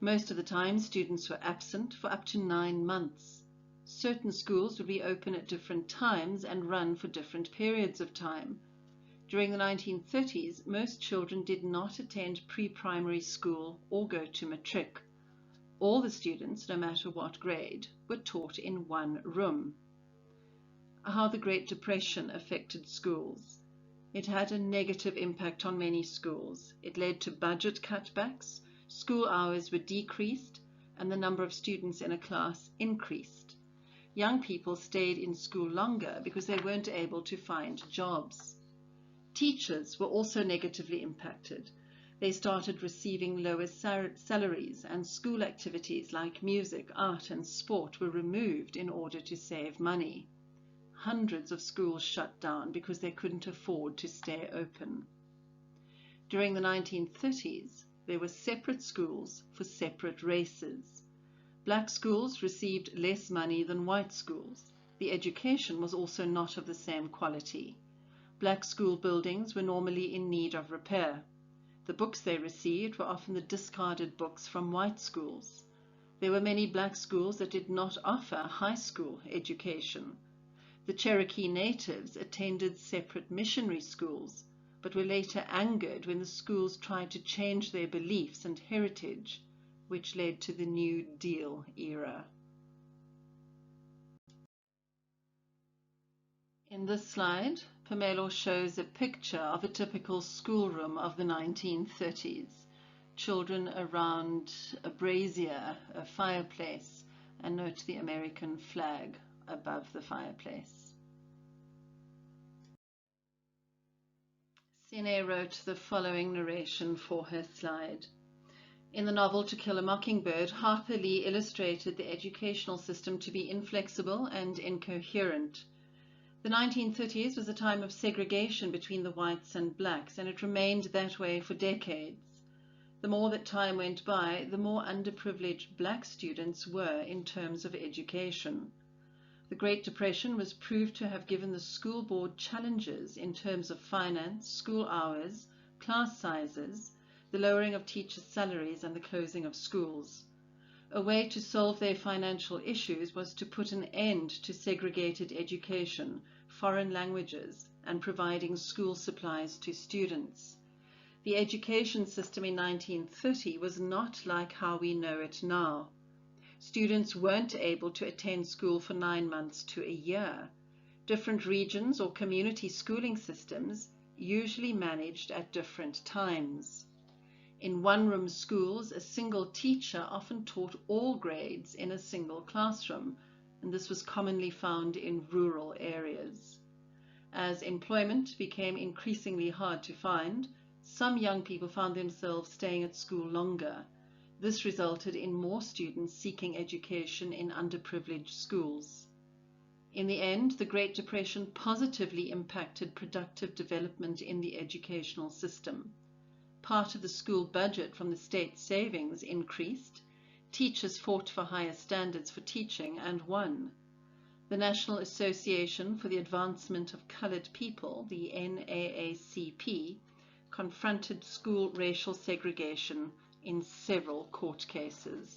Most of the time, students were absent for up to 9 months. Certain schools would be open at different times and run for different periods of time. During the 1930s, most children did not attend pre-primary school or go to matric. All the students, no matter what grade, were taught in one room. How the Great Depression affected schools. It had a negative impact on many schools. It led to budget cutbacks, school hours were decreased, and the number of students in a class increased. Young people stayed in school longer because they weren't able to find jobs. Teachers were also negatively impacted. They started receiving lower salaries, and school activities like music, art, and sport were removed in order to save money. Hundreds of schools shut down because they couldn't afford to stay open. During the 1930s, there were separate schools for separate races. Black schools received less money than white schools. The education was also not of the same quality. Black school buildings were normally in need of repair. The books they received were often the discarded books from white schools. There were many black schools that did not offer high school education. The Cherokee natives attended separate missionary schools, but were later angered when the schools tried to change their beliefs and heritage, which led to the New Deal era. In this slide, Pamela shows a picture of a typical schoolroom of the 1930s. Children around a brazier, a fireplace, and note the American flag above the fireplace. Sine wrote the following narration for her slide. In the novel To Kill a Mockingbird, Harper Lee illustrated the educational system to be inflexible and incoherent. The 1930s was a time of segregation between the whites and blacks, and it remained that way for decades. The more that time went by, the more underprivileged black students were in terms of education. The Great Depression was proved to have given the school board challenges in terms of finance, school hours, class sizes, the lowering of teachers' salaries, and the closing of schools. A way to solve their financial issues was to put an end to segregated education, foreign languages, and providing school supplies to students. The education system in 1930 was not like how we know it now. Students weren't able to attend school for 9 months to a year. Different regions or community schooling systems usually managed at different times. In one-room schools, a single teacher often taught all grades in a single classroom, and this was commonly found in rural areas. As employment became increasingly hard to find, some young people found themselves staying at school longer. This resulted in more students seeking education in underprivileged schools. In the end, the Great Depression positively impacted productive development in the educational system. Part of the school budget from the state savings increased. Teachers fought for higher standards for teaching and won. The National Association for the Advancement of Colored People, the NAACP, confronted school racial segregation in several court cases.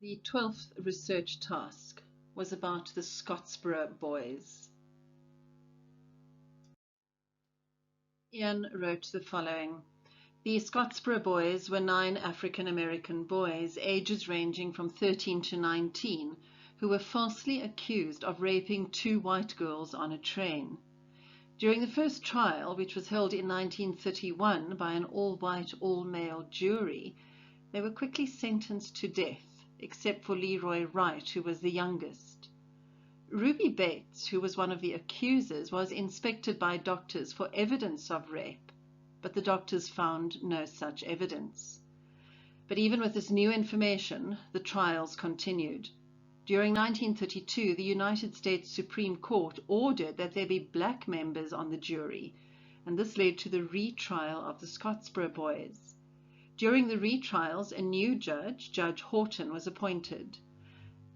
The 12th research task was about the Scottsboro Boys. Ian wrote the following. The Scottsboro Boys were 9 African-American boys, ages ranging from 13 to 19, who were falsely accused of raping 2 white girls on a train. During the first trial, which was held in 1931 by an all-white, all-male jury, they were quickly sentenced to death, except for Leroy Wright, who was the youngest. Ruby Bates, who was one of the accusers, was inspected by doctors for evidence of rape, but the doctors found no such evidence. But even with this new information, the trials continued. During 1932, the United States Supreme Court ordered that there be black members on the jury, and this led to the retrial of the Scottsboro Boys. During the retrials, a new judge, Judge Horton, was appointed.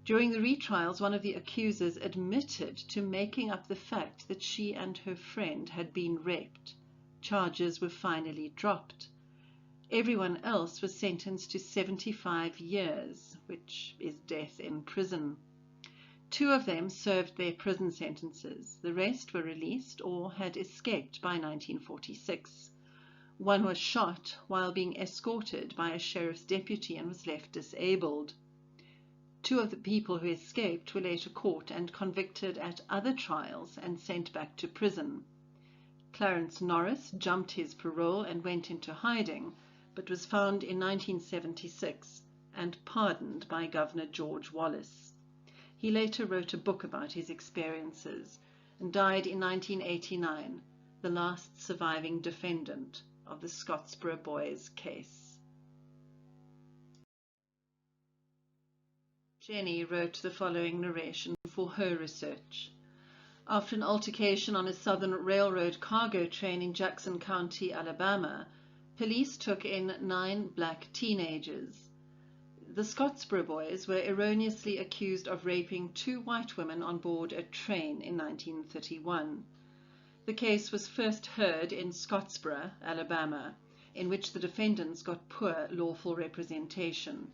During the retrials, one of the accusers admitted to making up the fact that she and her friend had been raped. Charges were finally dropped. Everyone else was sentenced to 75 years, which is death in prison. 2 of them served their prison sentences. The rest were released or had escaped by 1946. One was shot while being escorted by a sheriff's deputy and was left disabled. 2 of the people who escaped were later caught and convicted at other trials and sent back to prison. Clarence Norris jumped his parole and went into hiding, but was found in 1976 and pardoned by Governor George Wallace. He later wrote a book about his experiences and died in 1989, the last surviving defendant of the Scottsboro Boys case. Jenny wrote the following narration for her research. After an altercation on a Southern Railroad cargo train in Jackson County, Alabama, police took in 9 black teenagers. The Scottsboro Boys were erroneously accused of raping 2 white women on board a train in 1931. The case was first heard in Scottsboro, Alabama, in which the defendants got poor lawful representation.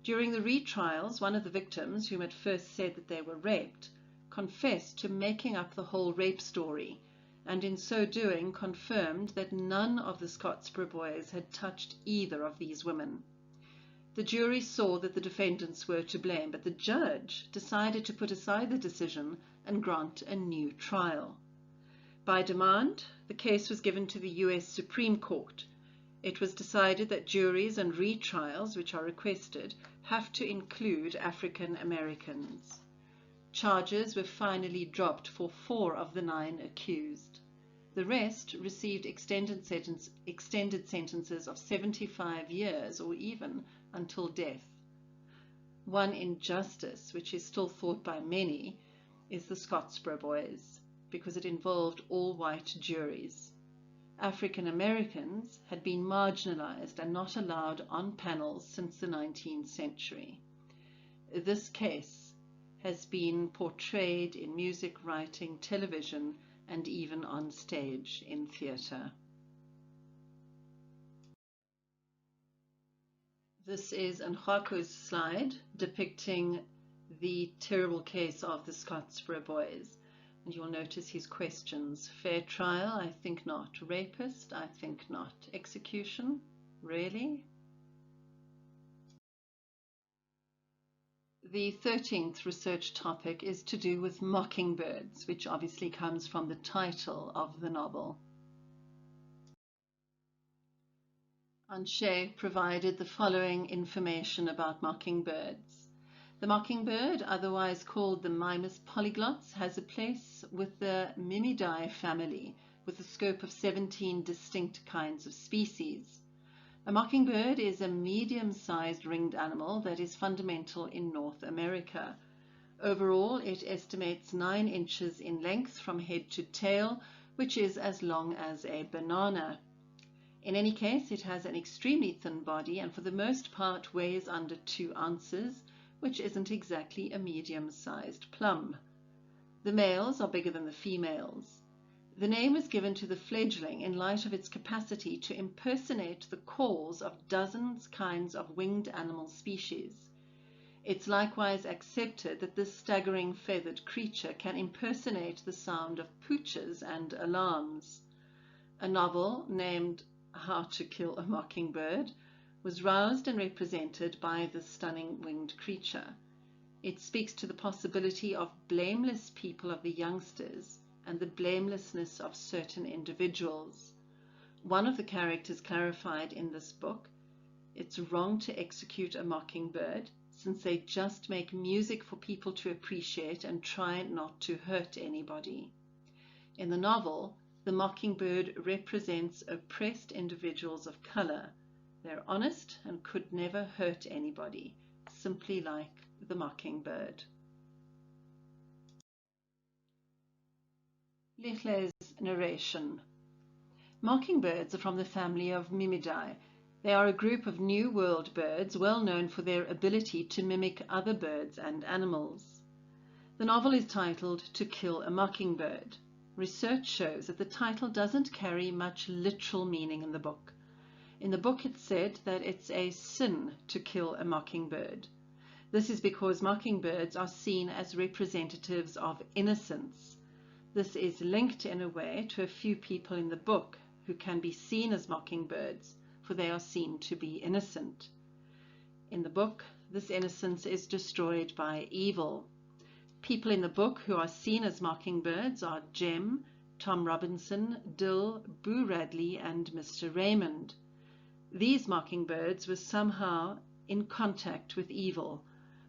During the retrials, one of the victims, whom at first said that they were raped, confessed to making up the whole rape story, and in so doing confirmed that none of the Scottsboro Boys had touched either of these women. The jury saw that the defendants were to blame, but the judge decided to put aside the decision and grant a new trial. By demand, the case was given to the U.S. Supreme Court. It was decided that juries and retrials which are requested have to include African Americans. Charges were finally dropped for 4 of the 9 accused. The rest received extended sentences of 75 years or even until death. One injustice, which is still thought by many, is the Scottsboro Boys, because it involved all white juries. African Americans had been marginalized and not allowed on panels since the 19th century. This case has been portrayed in music, writing, television, and even on stage in theatre. This is an Harper's slide depicting the terrible case of the Scottsboro Boys. And you'll notice his questions. Fair trial? I think not. Rapist? I think not. Execution? Really? The 13th research topic is to do with mockingbirds, which obviously comes from the title of the novel. Anshe provided the following information about mockingbirds. The mockingbird, otherwise called the Mimus polyglots, has a place with the Mimidae family, with a scope of 17 distinct kinds of species. A mockingbird is a medium-sized ringed animal that is fundamental in North America. Overall, it estimates 9 inches in length from head to tail, which is as long as a banana. In any case, it has an extremely thin body and for the most part weighs under 2 ounces, which isn't exactly a medium-sized plum. The males are bigger than the females. The name is given to the fledgling in light of its capacity to impersonate the calls of dozens kinds of winged animal species. It's likewise accepted that this staggering feathered creature can impersonate the sound of pooches and alarms. A novel named How to Kill a Mockingbird was roused and represented by this stunning winged creature. It speaks to the possibility of blameless people of the youngsters and the blamelessness of certain individuals. One of the characters clarified in this book, it's wrong to execute a mockingbird since they just make music for people to appreciate and try not to hurt anybody. In the novel, the mockingbird represents oppressed individuals of color. They're honest and could never hurt anybody, simply like the mockingbird. Lichle's narration. Mockingbirds are from the family of Mimidae. They are a group of New World birds well known for their ability to mimic other birds and animals. The novel is titled To Kill a Mockingbird. Research shows that the title doesn't carry much literal meaning in the book. In the book it's said that it's a sin to kill a mockingbird. This is because mockingbirds are seen as representatives of innocence. This is linked in a way to a few people in the book who can be seen as mockingbirds, for they are seen to be innocent. In the book, this innocence is destroyed by evil. People in the book who are seen as mockingbirds are Jem, Tom Robinson, Dill, Boo Radley, and Mr. Raymond. These mockingbirds were somehow in contact with evil.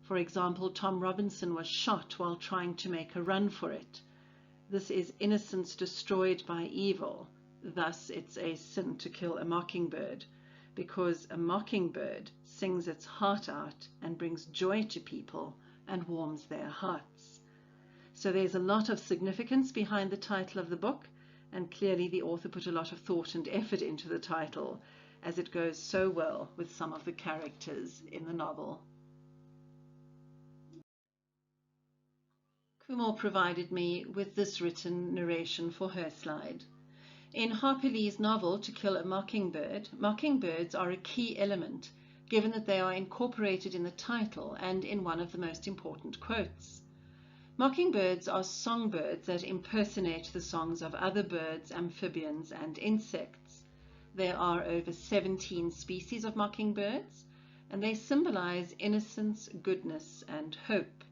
For example, Tom Robinson was shot while trying to make a run for it. This is innocence destroyed by evil. Thus, it's a sin to kill a mockingbird, because a mockingbird sings its heart out and brings joy to people and warms their hearts. So there's a lot of significance behind the title of the book, and clearly the author put a lot of thought and effort into the title, as it goes so well with some of the characters in the novel. Kumar provided me with this written narration for her slide. In Harper Lee's novel To Kill a Mockingbird, mockingbirds are a key element, given that they are incorporated in the title and in one of the most important quotes. Mockingbirds are songbirds that impersonate the songs of other birds, amphibians, and insects. There are over 17 species of mockingbirds, and they symbolize innocence, goodness, and hope.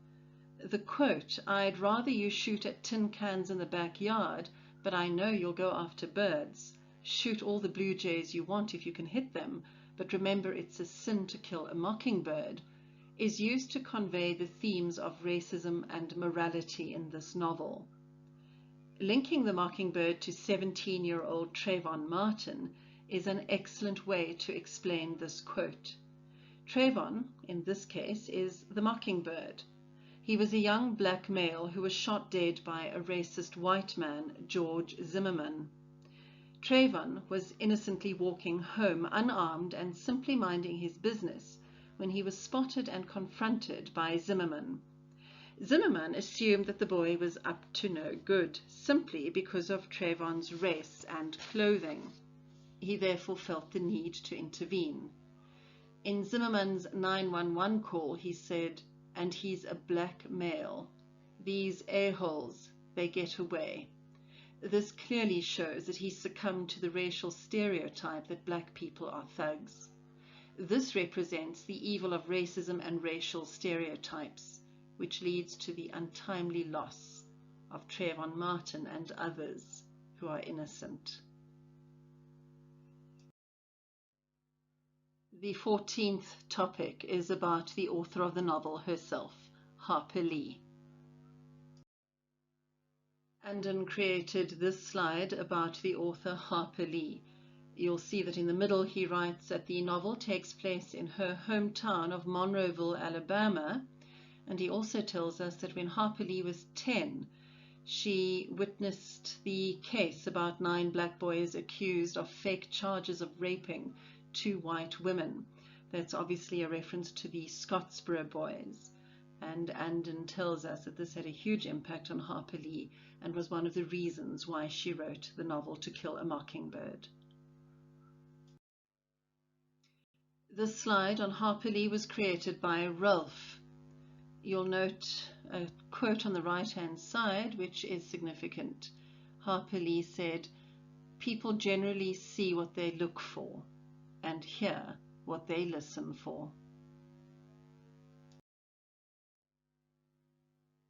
The quote, "I'd rather you shoot at tin cans in the backyard, but I know you'll go after birds. Shoot all the blue jays you want if you can hit them, but remember it's a sin to kill a mockingbird," is used to convey the themes of racism and morality in this novel. Linking the mockingbird to 17-year-old Trayvon Martin is an excellent way to explain this quote. Trayvon, in this case, is the mockingbird. He was a young black male who was shot dead by a racist white man, George Zimmerman. Trayvon was innocently walking home unarmed and simply minding his business when he was spotted and confronted by Zimmerman. Zimmerman assumed that the boy was up to no good, simply because of Trayvon's race and clothing. He therefore felt the need to intervene. In Zimmerman's 911 call, he said, "And he's a black male. These a-holes, they get away." This clearly shows that he succumbed to the racial stereotype that black people are thugs. This represents the evil of racism and racial stereotypes, which leads to the untimely loss of Trayvon Martin and others who are innocent. The 14th topic is about the author of the novel herself, Harper Lee. Andon created this slide about the author Harper Lee. You'll see that in the middle he writes that the novel takes place in her hometown of Monroeville, Alabama, and he also tells us that when Harper Lee was 10, she witnessed the case about 9 black boys accused of fake charges of raping 2 white women. That's obviously a reference to the Scottsboro Boys. And Andon tells us that this had a huge impact on Harper Lee and was one of the reasons why she wrote the novel To Kill a Mockingbird. This slide on Harper Lee was created by Ralph. You'll note a quote on the right-hand side which is significant. Harper Lee said, "People generally see what they look for and hear what they listen for."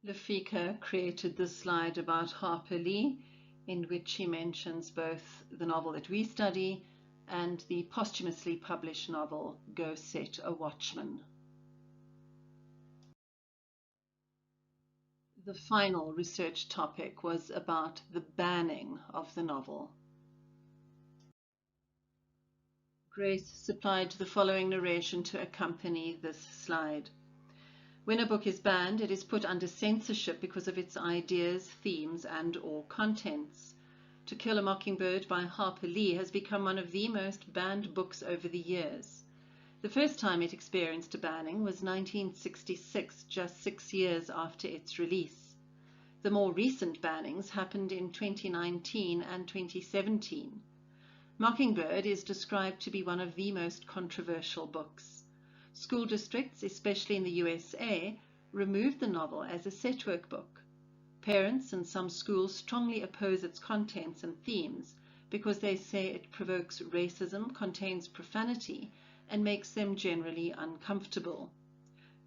Lefika created this slide about Harper Lee, in which he mentions both the novel that we study and the posthumously published novel Go Set a Watchman. The final research topic was about the banning of the novel. Grace supplied the following narration to accompany this slide. When a book is banned, it is put under censorship because of its ideas, themes, and/or contents. To Kill a Mockingbird by Harper Lee has become one of the most banned books over the years. The first time it experienced a banning was 1966, just 6 years after its release. The more recent bannings happened in 2019 and 2017. Mockingbird is described to be one of the most controversial books. School districts, especially in the USA, removed the novel as a set work book. Parents and some schools strongly oppose its contents and themes because they say it provokes racism, contains profanity, and makes them generally uncomfortable.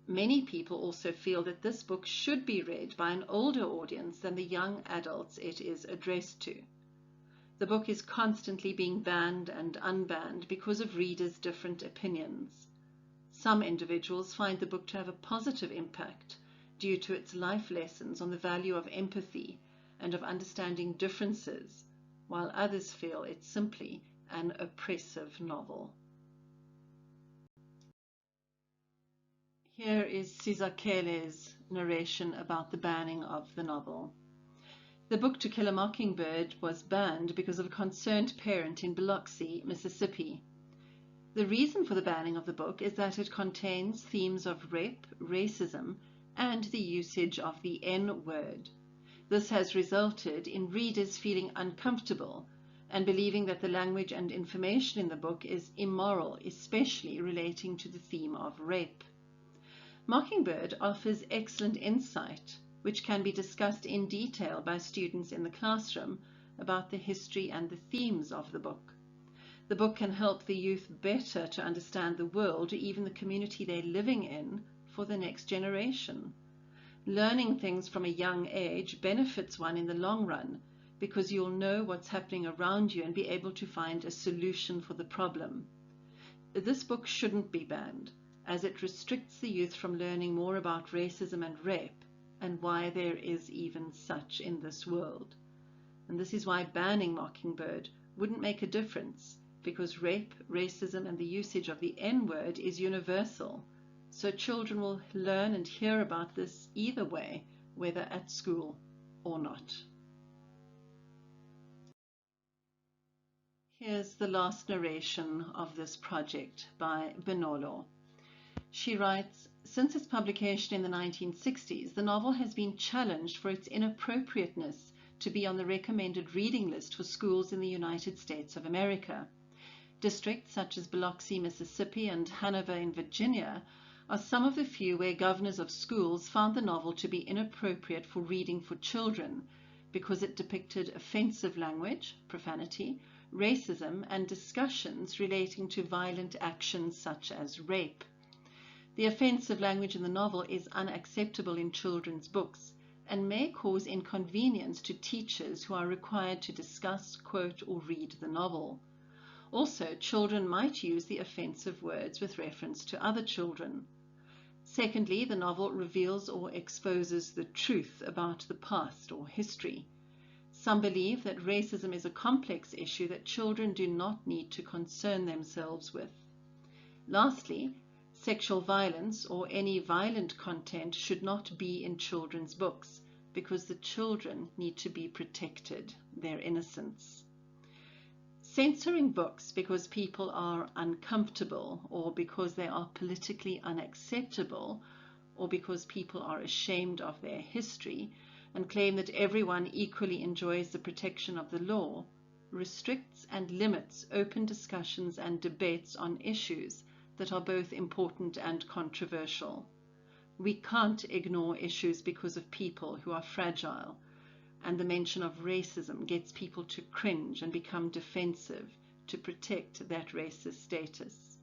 Many people also feel that this book should be read by an older audience than the young adults it is addressed to. The book is constantly being banned and unbanned because of readers' different opinions. Some individuals find the book to have a positive impact due to its life lessons on the value of empathy and of understanding differences, while others feel it's simply an oppressive novel. Here is Sizakele's narration about the banning of the novel. The book To Kill a Mockingbird was banned because of a concerned parent in Biloxi, Mississippi. The reason for the banning of the book is that it contains themes of rape, racism, and the usage of the N-word. This has resulted in readers feeling uncomfortable and believing that the language and information in the book is immoral, especially relating to the theme of rape. Mockingbird offers excellent insight, which can be discussed in detail by students in the classroom about the history and the themes of the book. The book can help the youth better to understand the world, or even the community they're living in, for the next generation. Learning things from a young age benefits one in the long run, because you'll know what's happening around you and be able to find a solution for the problem. This book shouldn't be banned, as it restricts the youth from learning more about racism and rape, and why there is even such in this world. And this is why banning Mockingbird wouldn't make a difference, because rape, racism, and the usage of the N-word is universal. So children will learn and hear about this either way, whether at school or not. Here's the last narration of this project by Benolo. She writes, since its publication in the 1960s, the novel has been challenged for its inappropriateness to be on the recommended reading list for schools in the United States of America. Districts such as Biloxi, Mississippi, and Hanover in Virginia are some of the few where governors of schools found the novel to be inappropriate for reading for children because it depicted offensive language, profanity, racism, and discussions relating to violent actions such as rape. The offensive language in the novel is unacceptable in children's books and may cause inconvenience to teachers who are required to discuss, quote, or read the novel. Also, children might use the offensive words with reference to other children. Secondly, the novel reveals or exposes the truth about the past or history. Some believe that racism is a complex issue that children do not need to concern themselves with. Lastly, sexual violence or any violent content should not be in children's books because the children need to be protected, their innocence. Censoring books because people are uncomfortable or because they are politically unacceptable or because people are ashamed of their history and claim that everyone equally enjoys the protection of the law restricts and limits open discussions and debates on issues that are both important and controversial. We can't ignore issues because of people who are fragile, and the mention of racism gets people to cringe and become defensive to protect that racist status.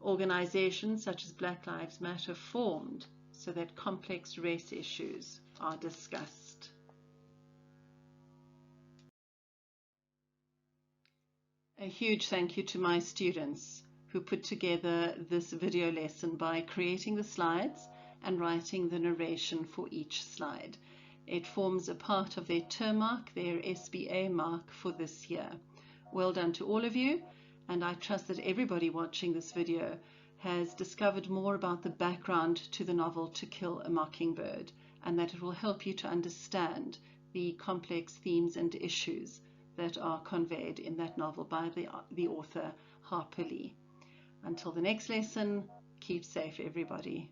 Organizations such as Black Lives Matter formed so that complex race issues are discussed. A huge thank you to my students who put together this video lesson by creating the slides and writing the narration for each slide. It forms a part of their term mark, their SBA mark for this year. Well done to all of you, and I trust that everybody watching this video has discovered more about the background to the novel To Kill a Mockingbird, and that it will help you to understand the complex themes and issues that are conveyed in that novel by the author Harper Lee. Until the next lesson, keep safe everybody.